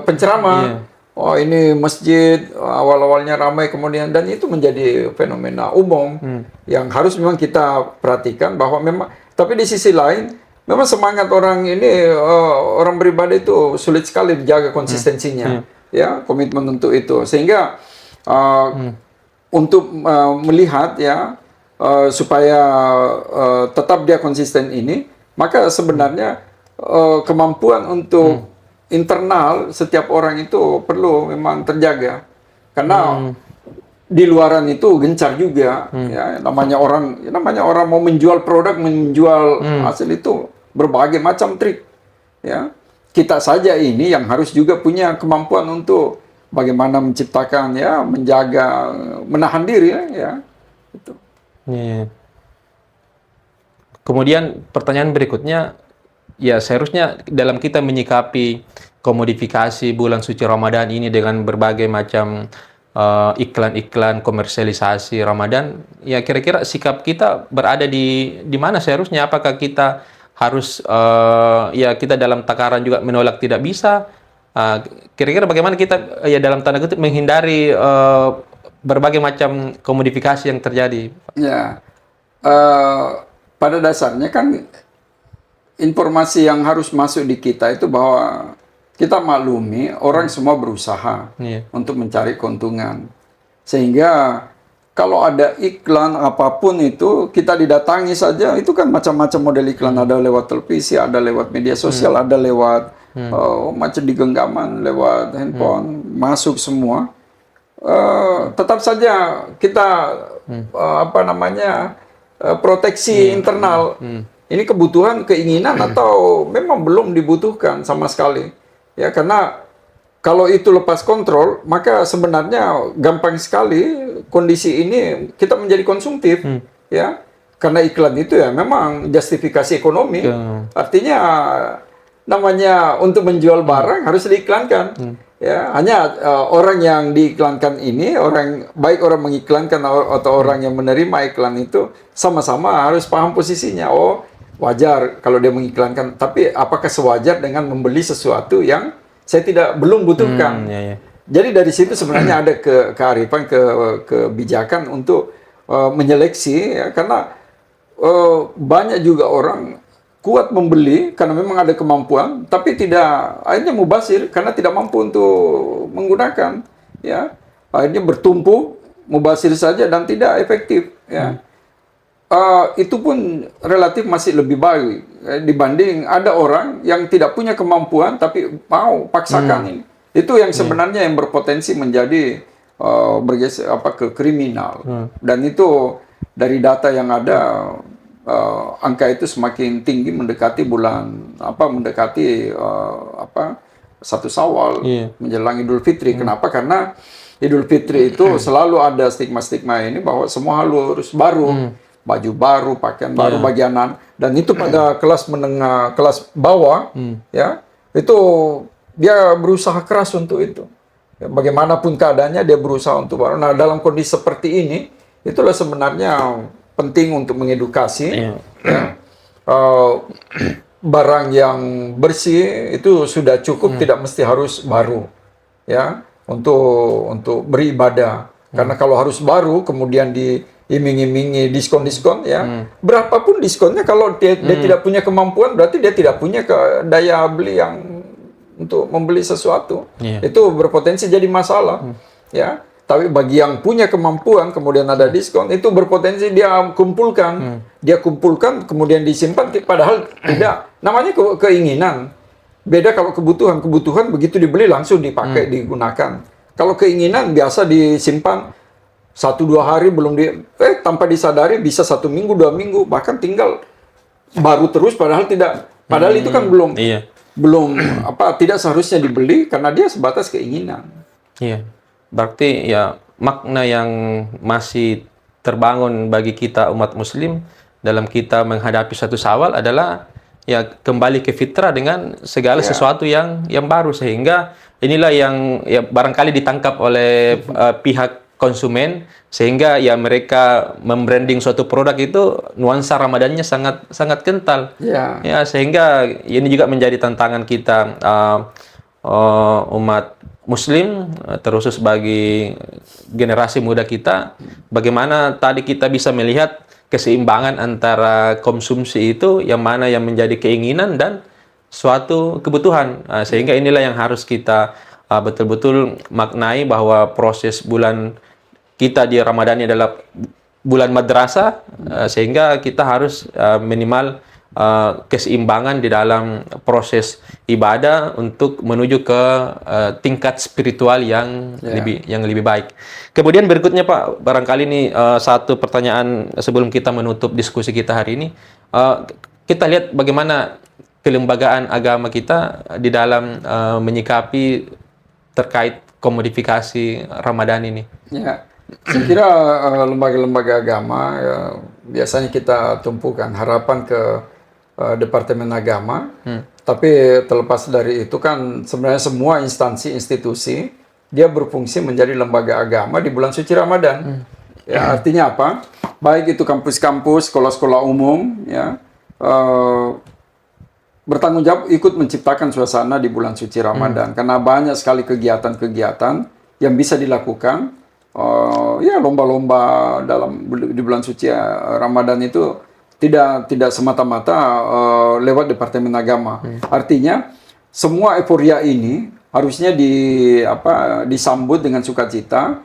penceramah. Oh ini masjid awal-awalnya ramai, kemudian, dan itu menjadi fenomena umum yang harus memang kita perhatikan bahwa memang, tapi di sisi lain memang semangat orang ini orang beribadah itu sulit sekali dijaga konsistensinya ya, komitmen untuk itu, sehingga untuk melihat ya supaya tetap dia konsisten ini, maka sebenarnya kemampuan untuk internal setiap orang itu perlu memang terjaga, karena di luaran itu gencar juga ya, namanya orang mau menjual produk, menjual hasil itu berbagai macam trik ya. Kita saja ini yang harus juga punya kemampuan untuk bagaimana menciptakan ya, menjaga, menahan diri ya itu. Kemudian pertanyaan berikutnya, ya seharusnya dalam kita menyikapi komodifikasi bulan suci Ramadan ini dengan berbagai macam iklan-iklan komersialisasi Ramadan, ya kira-kira sikap kita berada di mana seharusnya? Apakah kita harus ya kita dalam takaran juga menolak tidak bisa? Kira-kira bagaimana kita ya dalam tanda kutip menghindari berbagai macam komodifikasi yang terjadi? Ya, pada dasarnya kan informasi yang harus masuk di kita itu bahwa kita maklumi orang semua berusaha untuk mencari keuntungan, sehingga kalau ada iklan apapun itu kita didatangi saja, itu kan macam-macam model iklan, ada lewat televisi, ada lewat media sosial, ada lewat macam di genggaman, lewat handphone, masuk semua. Tetap saja kita proteksi internal. Ini kebutuhan, keinginan, atau memang belum dibutuhkan sama sekali. Ya, karena kalau itu lepas kontrol, maka sebenarnya gampang sekali kondisi ini kita menjadi konsumtif, ya. Karena iklan itu ya memang justifikasi ekonomi. Artinya namanya untuk menjual barang harus diiklankan. Ya, hanya orang yang diiklankan ini, baik orang mengiklankan atau orang yang menerima iklan itu sama-sama harus paham posisinya. Oh, wajar kalau dia mengiklankan, tapi apakah sewajar dengan membeli sesuatu yang saya belum butuhkan? Jadi dari situ sebenarnya ada kearifan, kebijakan untuk menyeleksi, ya, karena banyak juga orang kuat membeli karena memang ada kemampuan, tapi akhirnya mubazir karena tidak mampu untuk menggunakan, ya, akhirnya bertumpu mubazir saja dan tidak efektif, ya. Itu pun relatif masih lebih baik dibanding ada orang yang tidak punya kemampuan tapi mau paksakan ini. Itu yang sebenarnya yang berpotensi menjadi bergeser ke kriminal. Dan itu dari data yang ada, angka itu semakin tinggi mendekati satu Syawal, menjelang Idul Fitri. Kenapa? Karena Idul Fitri itu selalu ada stigma-stigma ini bahwa semua harus baru. Baju baru, pakaian baru, bagi anak, dan itu pada kelas menengah, kelas bawah, ya, itu dia berusaha keras untuk itu. Ya, bagaimanapun keadaannya dia berusaha untuk baru. Nah, dalam kondisi seperti ini, itulah sebenarnya penting untuk mengedukasi. Ya, barang yang bersih itu sudah cukup, tidak mesti harus baru, ya, untuk beribadah. Karena kalau harus baru, kemudian diiming-imingi diskon-diskon, ya, berapapun diskonnya, kalau dia tidak punya kemampuan, berarti dia tidak punya daya beli yang untuk membeli sesuatu. Itu berpotensi jadi masalah, ya. Tapi bagi yang punya kemampuan, kemudian ada diskon, itu berpotensi dia kumpulkan, kemudian disimpan, padahal tidak. Namanya keinginan. Beda kalau kebutuhan begitu dibeli langsung dipakai, digunakan. Kalau keinginan biasa disimpan 1-2 hari tanpa disadari bisa 1 minggu, 2 minggu, bahkan tinggal baru terus, padahal itu kan tidak seharusnya dibeli karena dia sebatas keinginan. Iya. Berarti ya makna yang masih terbangun bagi kita umat muslim dalam kita menghadapi satu Syawal adalah ya kembali ke fitrah dengan segala sesuatu yang baru, sehingga inilah yang ya barangkali ditangkap oleh pihak konsumen, sehingga ya mereka membranding suatu produk itu nuansa Ramadannya sangat sangat kental. Ya, sehingga ini juga menjadi tantangan kita umat muslim, terkhusus bagi generasi muda kita, bagaimana tadi kita bisa melihat keseimbangan antara konsumsi itu yang mana yang menjadi keinginan dan suatu kebutuhan. Sehingga inilah yang harus kita betul-betul maknai, bahwa proses bulan kita di Ramadan ini adalah bulan madrasah, sehingga kita harus minimal keseimbangan di dalam proses ibadah untuk menuju ke tingkat spiritual yang lebih baik. Kemudian berikutnya Pak, barangkali ini satu pertanyaan sebelum kita menutup diskusi kita hari ini. Kita lihat bagaimana kelembagaan agama kita di dalam menyikapi terkait komodifikasi Ramadan ini. Ya, saya kira lembaga-lembaga agama biasanya kita tumpukan harapan ke Departemen Agama, tapi terlepas dari itu kan sebenarnya semua instansi institusi dia berfungsi menjadi lembaga agama di bulan suci Ramadan. Ya, artinya apa? Baik itu kampus-kampus, sekolah-sekolah umum, ya, bertanggung jawab ikut menciptakan suasana di bulan suci Ramadan, karena banyak sekali kegiatan-kegiatan yang bisa dilakukan. Ya, lomba-lomba di bulan suci Ramadan itu tidak semata-mata lewat Departemen Agama. Artinya semua euforia ini harusnya disambut dengan sukacita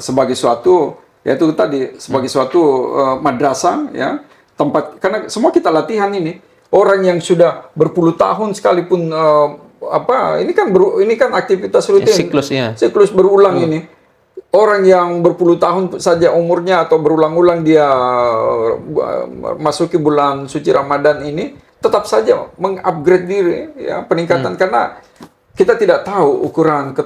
sebagai suatu, yaitu tadi sebagai suatu madrasah, ya, tempat, karena semua kita latihan ini. Orang yang sudah berpuluh tahun sekalipun ini kan aktivitas rutin, siklus berulang ini. Orang yang berpuluh tahun saja umurnya atau berulang-ulang dia masuki bulan suci Ramadan ini tetap saja mengupgrade diri, ya, peningkatan, karena kita tidak tahu ukuran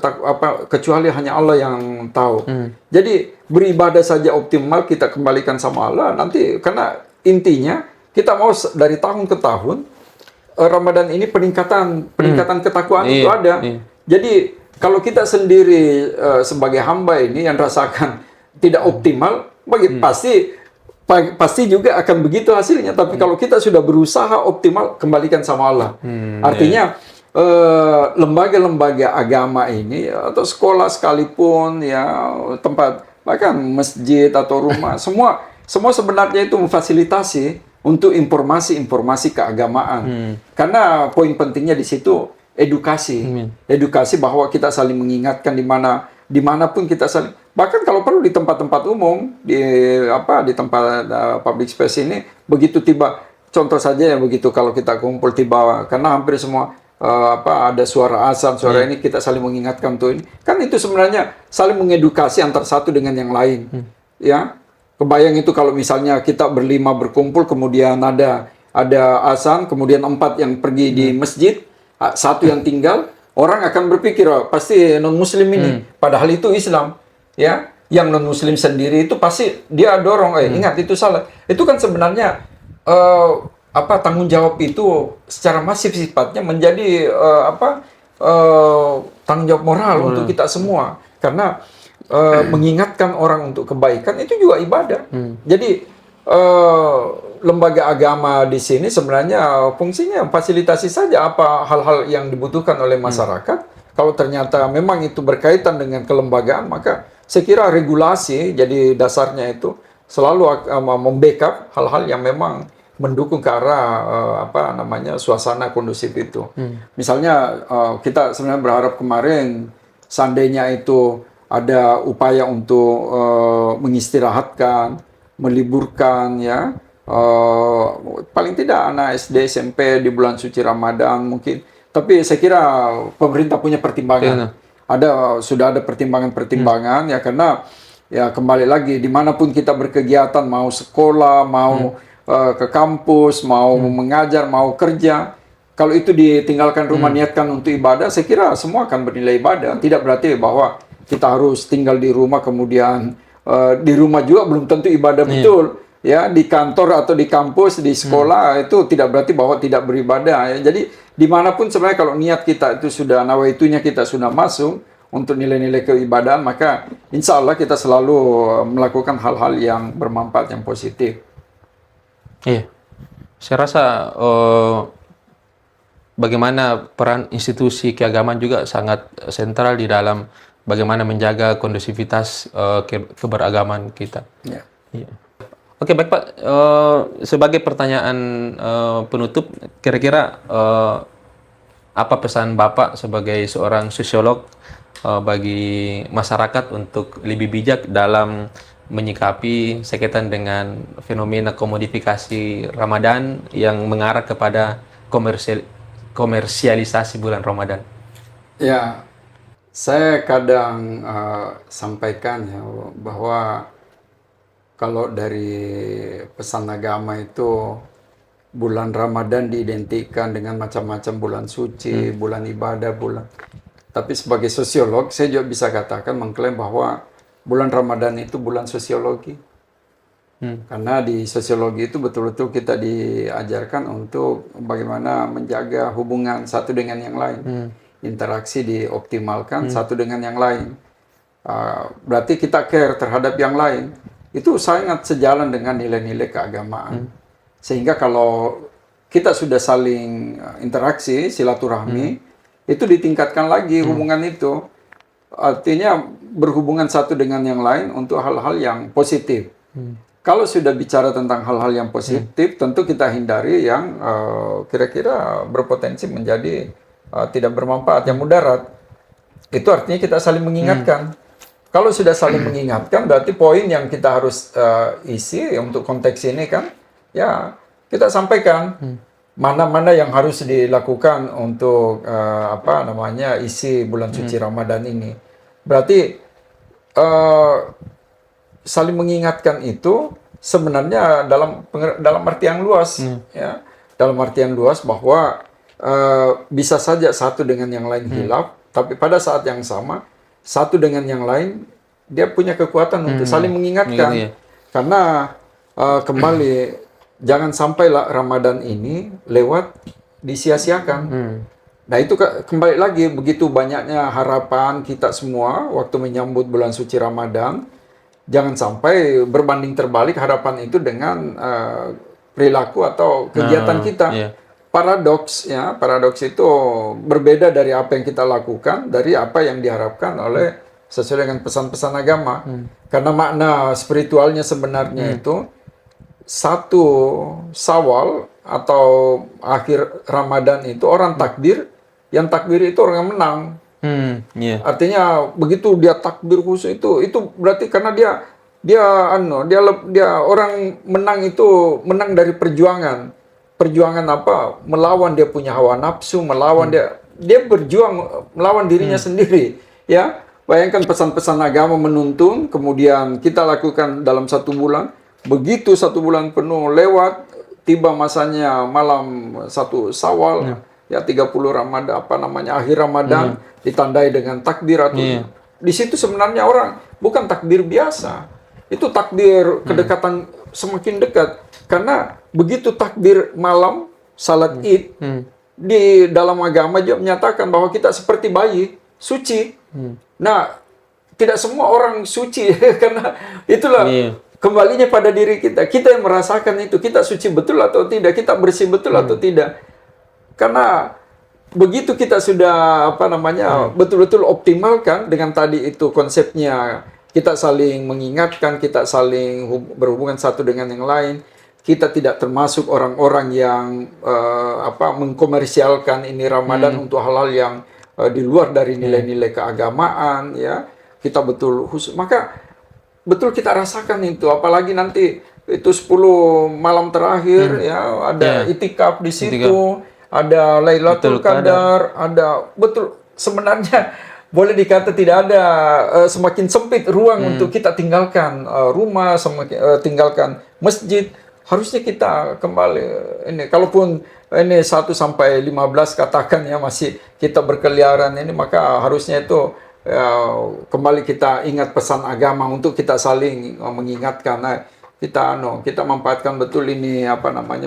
kecuali hanya Allah yang tahu. Jadi beribadah saja optimal kita kembalikan sama Allah nanti, karena intinya kita mau dari tahun ke tahun Ramadan ini peningkatan ketakwaan itu ada. Jadi kalau kita sendiri sebagai hamba ini yang rasakan tidak optimal, pasti juga akan begitu hasilnya. Tapi kalau kita sudah berusaha optimal, kembalikan sama Allah. Artinya lembaga-lembaga agama ini atau sekolah sekalipun, ya tempat bahkan masjid atau rumah, semua sebenarnya itu memfasilitasi untuk informasi keagamaan. Karena poin pentingnya di situ edukasi bahwa kita saling mengingatkan dimanapun kita saling, bahkan kalau perlu di tempat-tempat umum, di tempat public space ini, begitu tiba, contoh saja ya begitu kalau kita kumpul tiba, karena hampir semua ada suara azan, suara ini, kita saling mengingatkan tuh ini. Kan itu sebenarnya saling mengedukasi antar satu dengan yang lain. Ya. Kebayang itu kalau misalnya kita berlima berkumpul, kemudian ada azan, kemudian 4 yang pergi di masjid, 1 yang tinggal, orang akan berpikir pasti non muslim ini, padahal itu Islam. Ya, yang non muslim sendiri itu pasti dia dorong, ingat itu salah. Itu kan sebenarnya tanggung jawab itu secara masif sifatnya menjadi tanggung jawab moral untuk kita semua, karena mengingatkan orang untuk kebaikan itu juga ibadah. Jadi lembaga agama di sini sebenarnya fungsinya fasilitasi saja apa hal-hal yang dibutuhkan oleh masyarakat. Kalau ternyata memang itu berkaitan dengan kelembagaan, maka saya kira regulasi jadi dasarnya itu selalu membackup hal-hal yang memang mendukung ke arah suasana kondusif itu. Misalnya kita sebenarnya berharap kemarin seandainya itu ada upaya untuk mengistirahatkan, meliburkan, ya paling tidak anak SD, SMP di bulan suci Ramadan mungkin. Tapi saya kira pemerintah punya pertimbangan. Sudah ada pertimbangan-pertimbangan ya, karena ya kembali lagi dimanapun kita berkegiatan, mau sekolah, mau ke kampus, mau mengajar, mau kerja, kalau itu ditinggalkan rumah niatkan untuk ibadah, saya kira semua akan bernilai ibadah. Tidak berarti bahwa kita harus tinggal di rumah, kemudian di rumah juga belum tentu ibadah betul. Ya, di kantor atau di kampus, di sekolah itu tidak berarti bahwa tidak beribadah. Ya. Jadi dimanapun sebenarnya kalau niat kita itu sudah nawaitunya kita sudah masuk untuk nilai-nilai keibadahan, maka insya Allah kita selalu melakukan hal-hal yang bermanfaat, yang positif. Iya, saya rasa bagaimana peran institusi keagamaan juga sangat sentral di dalam bagaimana menjaga kondusivitas keberagaman kita. Iya. Oke, baik Pak. Sebagai pertanyaan penutup, kira-kira apa pesan Bapak sebagai seorang sosiolog bagi masyarakat untuk lebih bijak dalam menyikapi sekaitan dengan fenomena komodifikasi Ramadan yang mengarah kepada komersialisasi bulan Ramadan? Ya, saya kadang sampaikan ya bahwa kalau dari pesan agama itu bulan Ramadan diidentikan dengan macam-macam bulan suci, bulan ibadah, Tapi sebagai sosiolog, saya juga bisa katakan mengklaim bahwa bulan Ramadan itu bulan sosiologi. Karena di sosiologi itu betul-betul kita diajarkan untuk bagaimana menjaga hubungan satu dengan yang lain. Interaksi dioptimalkan satu dengan yang lain. Berarti kita care terhadap yang lain. Itu sangat sejalan dengan nilai-nilai keagamaan. Sehingga kalau kita sudah saling interaksi, silaturahmi, itu ditingkatkan lagi hubungan itu. Artinya berhubungan satu dengan yang lain untuk hal-hal yang positif. Kalau sudah bicara tentang hal-hal yang positif, tentu kita hindari yang kira-kira berpotensi menjadi tidak bermanfaat, yang mudarat. Itu artinya kita saling mengingatkan. Kalau sudah saling mengingatkan, berarti poin yang kita harus isi untuk konteks ini kan, ya kita sampaikan mana-mana yang harus dilakukan untuk isi bulan suci Ramadan ini. Berarti saling mengingatkan itu sebenarnya dalam arti yang luas, ya, dalam artian luas bahwa bisa saja satu dengan yang lain hilaf, tapi pada saat yang sama satu dengan yang lain dia punya kekuatan untuk saling mengingatkan. Iya. Karena kembali jangan sampailah Ramadan ini lewat disia-siakan. Nah itu kembali lagi begitu banyaknya harapan kita semua waktu menyambut bulan suci Ramadan. Jangan sampai berbanding terbalik harapan itu dengan perilaku atau kegiatan kita. Iya. Paradoks ya, paradoks itu berbeda dari apa yang kita lakukan, dari apa yang diharapkan oleh sesuai dengan pesan-pesan agama. Karena makna spiritualnya sebenarnya itu satu Syawal atau akhir Ramadan itu orang takbir, yang takbir itu orang yang menang. Iya. Artinya begitu dia takbir khusus itu berarti karena dia orang menang itu menang dari perjuangan. Perjuangan apa? Melawan dia punya hawa nafsu, melawan dia berjuang melawan dirinya sendiri. Ya, bayangkan pesan-pesan agama menuntun, kemudian kita lakukan dalam 1 bulan. Begitu 1 bulan penuh lewat, tiba masanya malam 1 Syawal, ya 30 Ramadan, akhir Ramadan, ditandai dengan takbir atau di situ sebenarnya orang bukan takbir biasa. Itu takbir kedekatan semakin dekat. Karena begitu takbir malam, salat Id, di dalam agama juga menyatakan bahwa kita seperti bayi, suci. Nah, tidak semua orang suci, karena itulah kembalinya pada diri kita. Kita yang merasakan itu, kita suci betul atau tidak, kita bersih betul atau tidak. Karena begitu kita sudah betul-betul optimalkan dengan tadi itu konsepnya, kita saling mengingatkan, kita saling berhubungan satu dengan yang lain. Kita tidak termasuk orang-orang yang mengkomersialkan ini Ramadan untuk hal-hal yang di luar dari nilai-nilai keagamaan, ya. Kita betul khusus. Maka betul kita rasakan itu, apalagi nanti itu 10 malam terakhir ya, ada itikaf di situ, ada Lailatul Qadar, ada betul sebenarnya boleh dikata tidak ada semakin sempit ruang untuk kita tinggalkan rumah, tinggalkan masjid. Harusnya kita kembali ini, kalaupun ini 1 sampai 15 katakan ya masih kita berkeliaran ini, maka harusnya itu kembali kita ingat pesan agama untuk kita saling mengingatkan. Nah, kita manfaatkan betul ini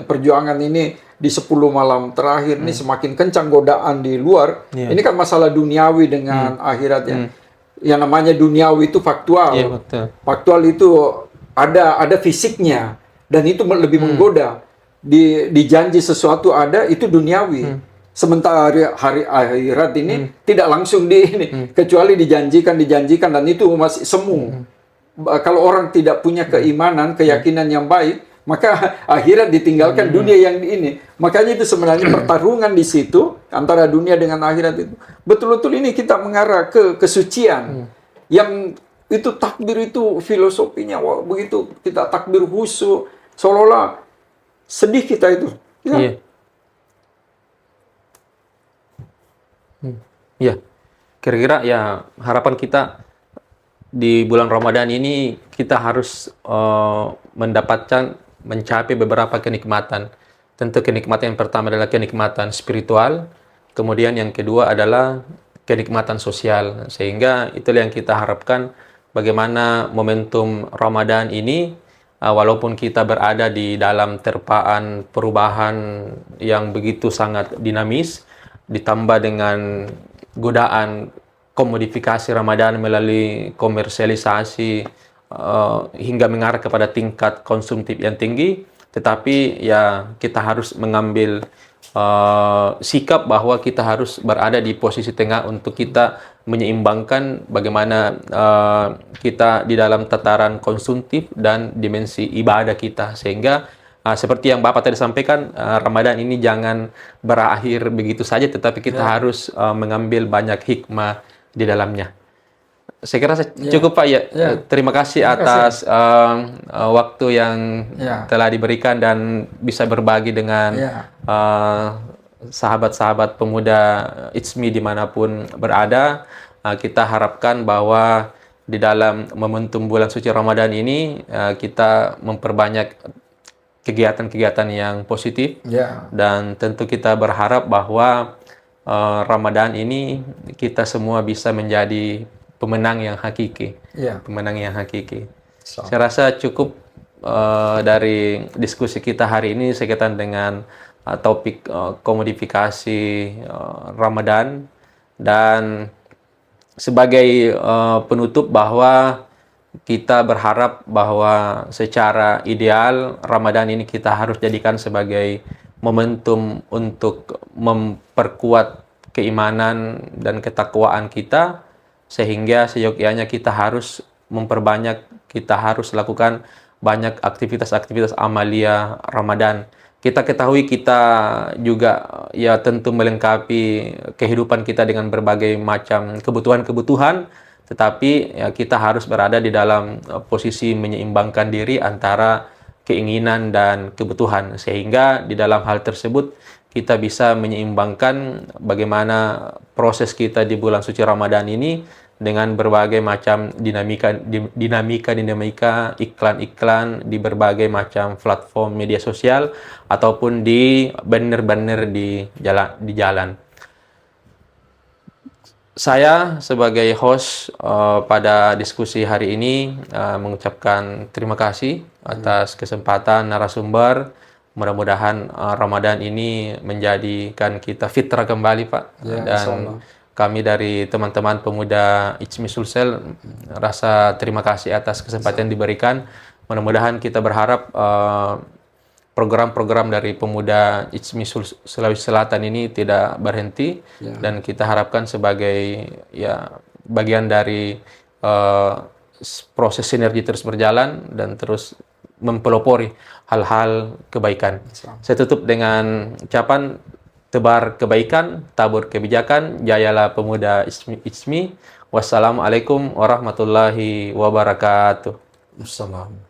perjuangan ini di 10 malam terakhir ini semakin kencang godaan di luar. Ini kan masalah duniawi dengan akhirat ya. Yang namanya duniawi itu faktual. Faktual itu ada fisiknya. Dan itu lebih menggoda. Dijanji sesuatu ada, itu duniawi. Sementara hari akhirat ini tidak langsung kecuali dijanjikan, dan itu masih semu. Kalau orang tidak punya keimanan, keyakinan yang baik, maka akhirat ditinggalkan, dunia yang ini. Makanya itu sebenarnya pertarungan di situ, antara dunia dengan akhirat itu. Betul-betul ini kita mengarah ke kesucian. Yang itu takbir itu filosofinya, begitu kita takbir khusyuk, seolah-olah sedih kita itu. Iya. Kira-kira ya harapan kita di bulan Ramadan ini kita harus mencapai beberapa kenikmatan. Tentu kenikmatan yang pertama adalah kenikmatan spiritual, kemudian yang kedua adalah kenikmatan sosial. Sehingga itulah yang kita harapkan, bagaimana momentum Ramadan ini walaupun kita berada di dalam terpaan perubahan yang begitu sangat dinamis, ditambah dengan godaan komodifikasi Ramadan melalui komersialisasi hingga mengarah kepada tingkat konsumtif yang tinggi, tetapi ya kita harus mengambil sikap bahwa kita harus berada di posisi tengah untuk kita menyeimbangkan bagaimana kita di dalam tataran konsumtif dan dimensi ibadah kita, sehingga seperti yang Bapak tadi sampaikan, Ramadan ini jangan berakhir begitu saja, tetapi kita harus mengambil banyak hikmah di dalamnya. Saya kira cukup Pak ya. Terima kasih atas waktu yang telah diberikan dan bisa berbagi dengan sahabat-sahabat pemuda ITSMI dimanapun berada. Kita harapkan bahwa di dalam momentum bulan suci Ramadan ini kita memperbanyak kegiatan-kegiatan yang positif, Ya, dan tentu kita berharap bahwa Ramadan ini kita semua bisa menjadi pemenang yang hakiki, ya. pemenang yang hakiki. So, Saya rasa cukup dari diskusi kita hari ini sekaitan dengan topik komodifikasi Ramadan, dan sebagai penutup bahwa kita berharap bahwa secara ideal Ramadan ini kita harus jadikan sebagai momentum untuk memperkuat keimanan dan ketakwaan kita, sehingga seyogyanya kita harus memperbanyak, kita harus lakukan banyak aktivitas-aktivitas amalia Ramadan. Kita ketahui kita juga ya tentu melengkapi kehidupan kita dengan berbagai macam kebutuhan-kebutuhan, tetapi ya kita harus berada di dalam posisi menyeimbangkan diri antara keinginan dan kebutuhan, sehingga di dalam hal tersebut kita bisa menyeimbangkan bagaimana proses kita di bulan suci Ramadan ini dengan berbagai macam dinamika iklan-iklan di berbagai macam platform media sosial ataupun di banner-banner di jalan. Saya sebagai host pada diskusi hari ini mengucapkan terima kasih atas kesempatan narasumber. Mudah-mudahan Ramadan ini menjadikan kita fitrah kembali, Pak. Ya, Dan insyaallah. kami dari teman-teman pemuda ICMI Sulsel rasa terima kasih atas kesempatan yang diberikan. Mudah-mudahan kita berharap program-program dari pemuda ICMI Sulawesi Selatan ini tidak berhenti, dan kita harapkan sebagai ya bagian dari proses sinergi terus berjalan dan terus mempelopori hal-hal kebaikan. Saya tutup dengan ucapan tebar kebaikan, tabur kebijakan, jayalah pemuda ICMI. Wassalamualaikum warahmatullahi wabarakatuh. Assalam.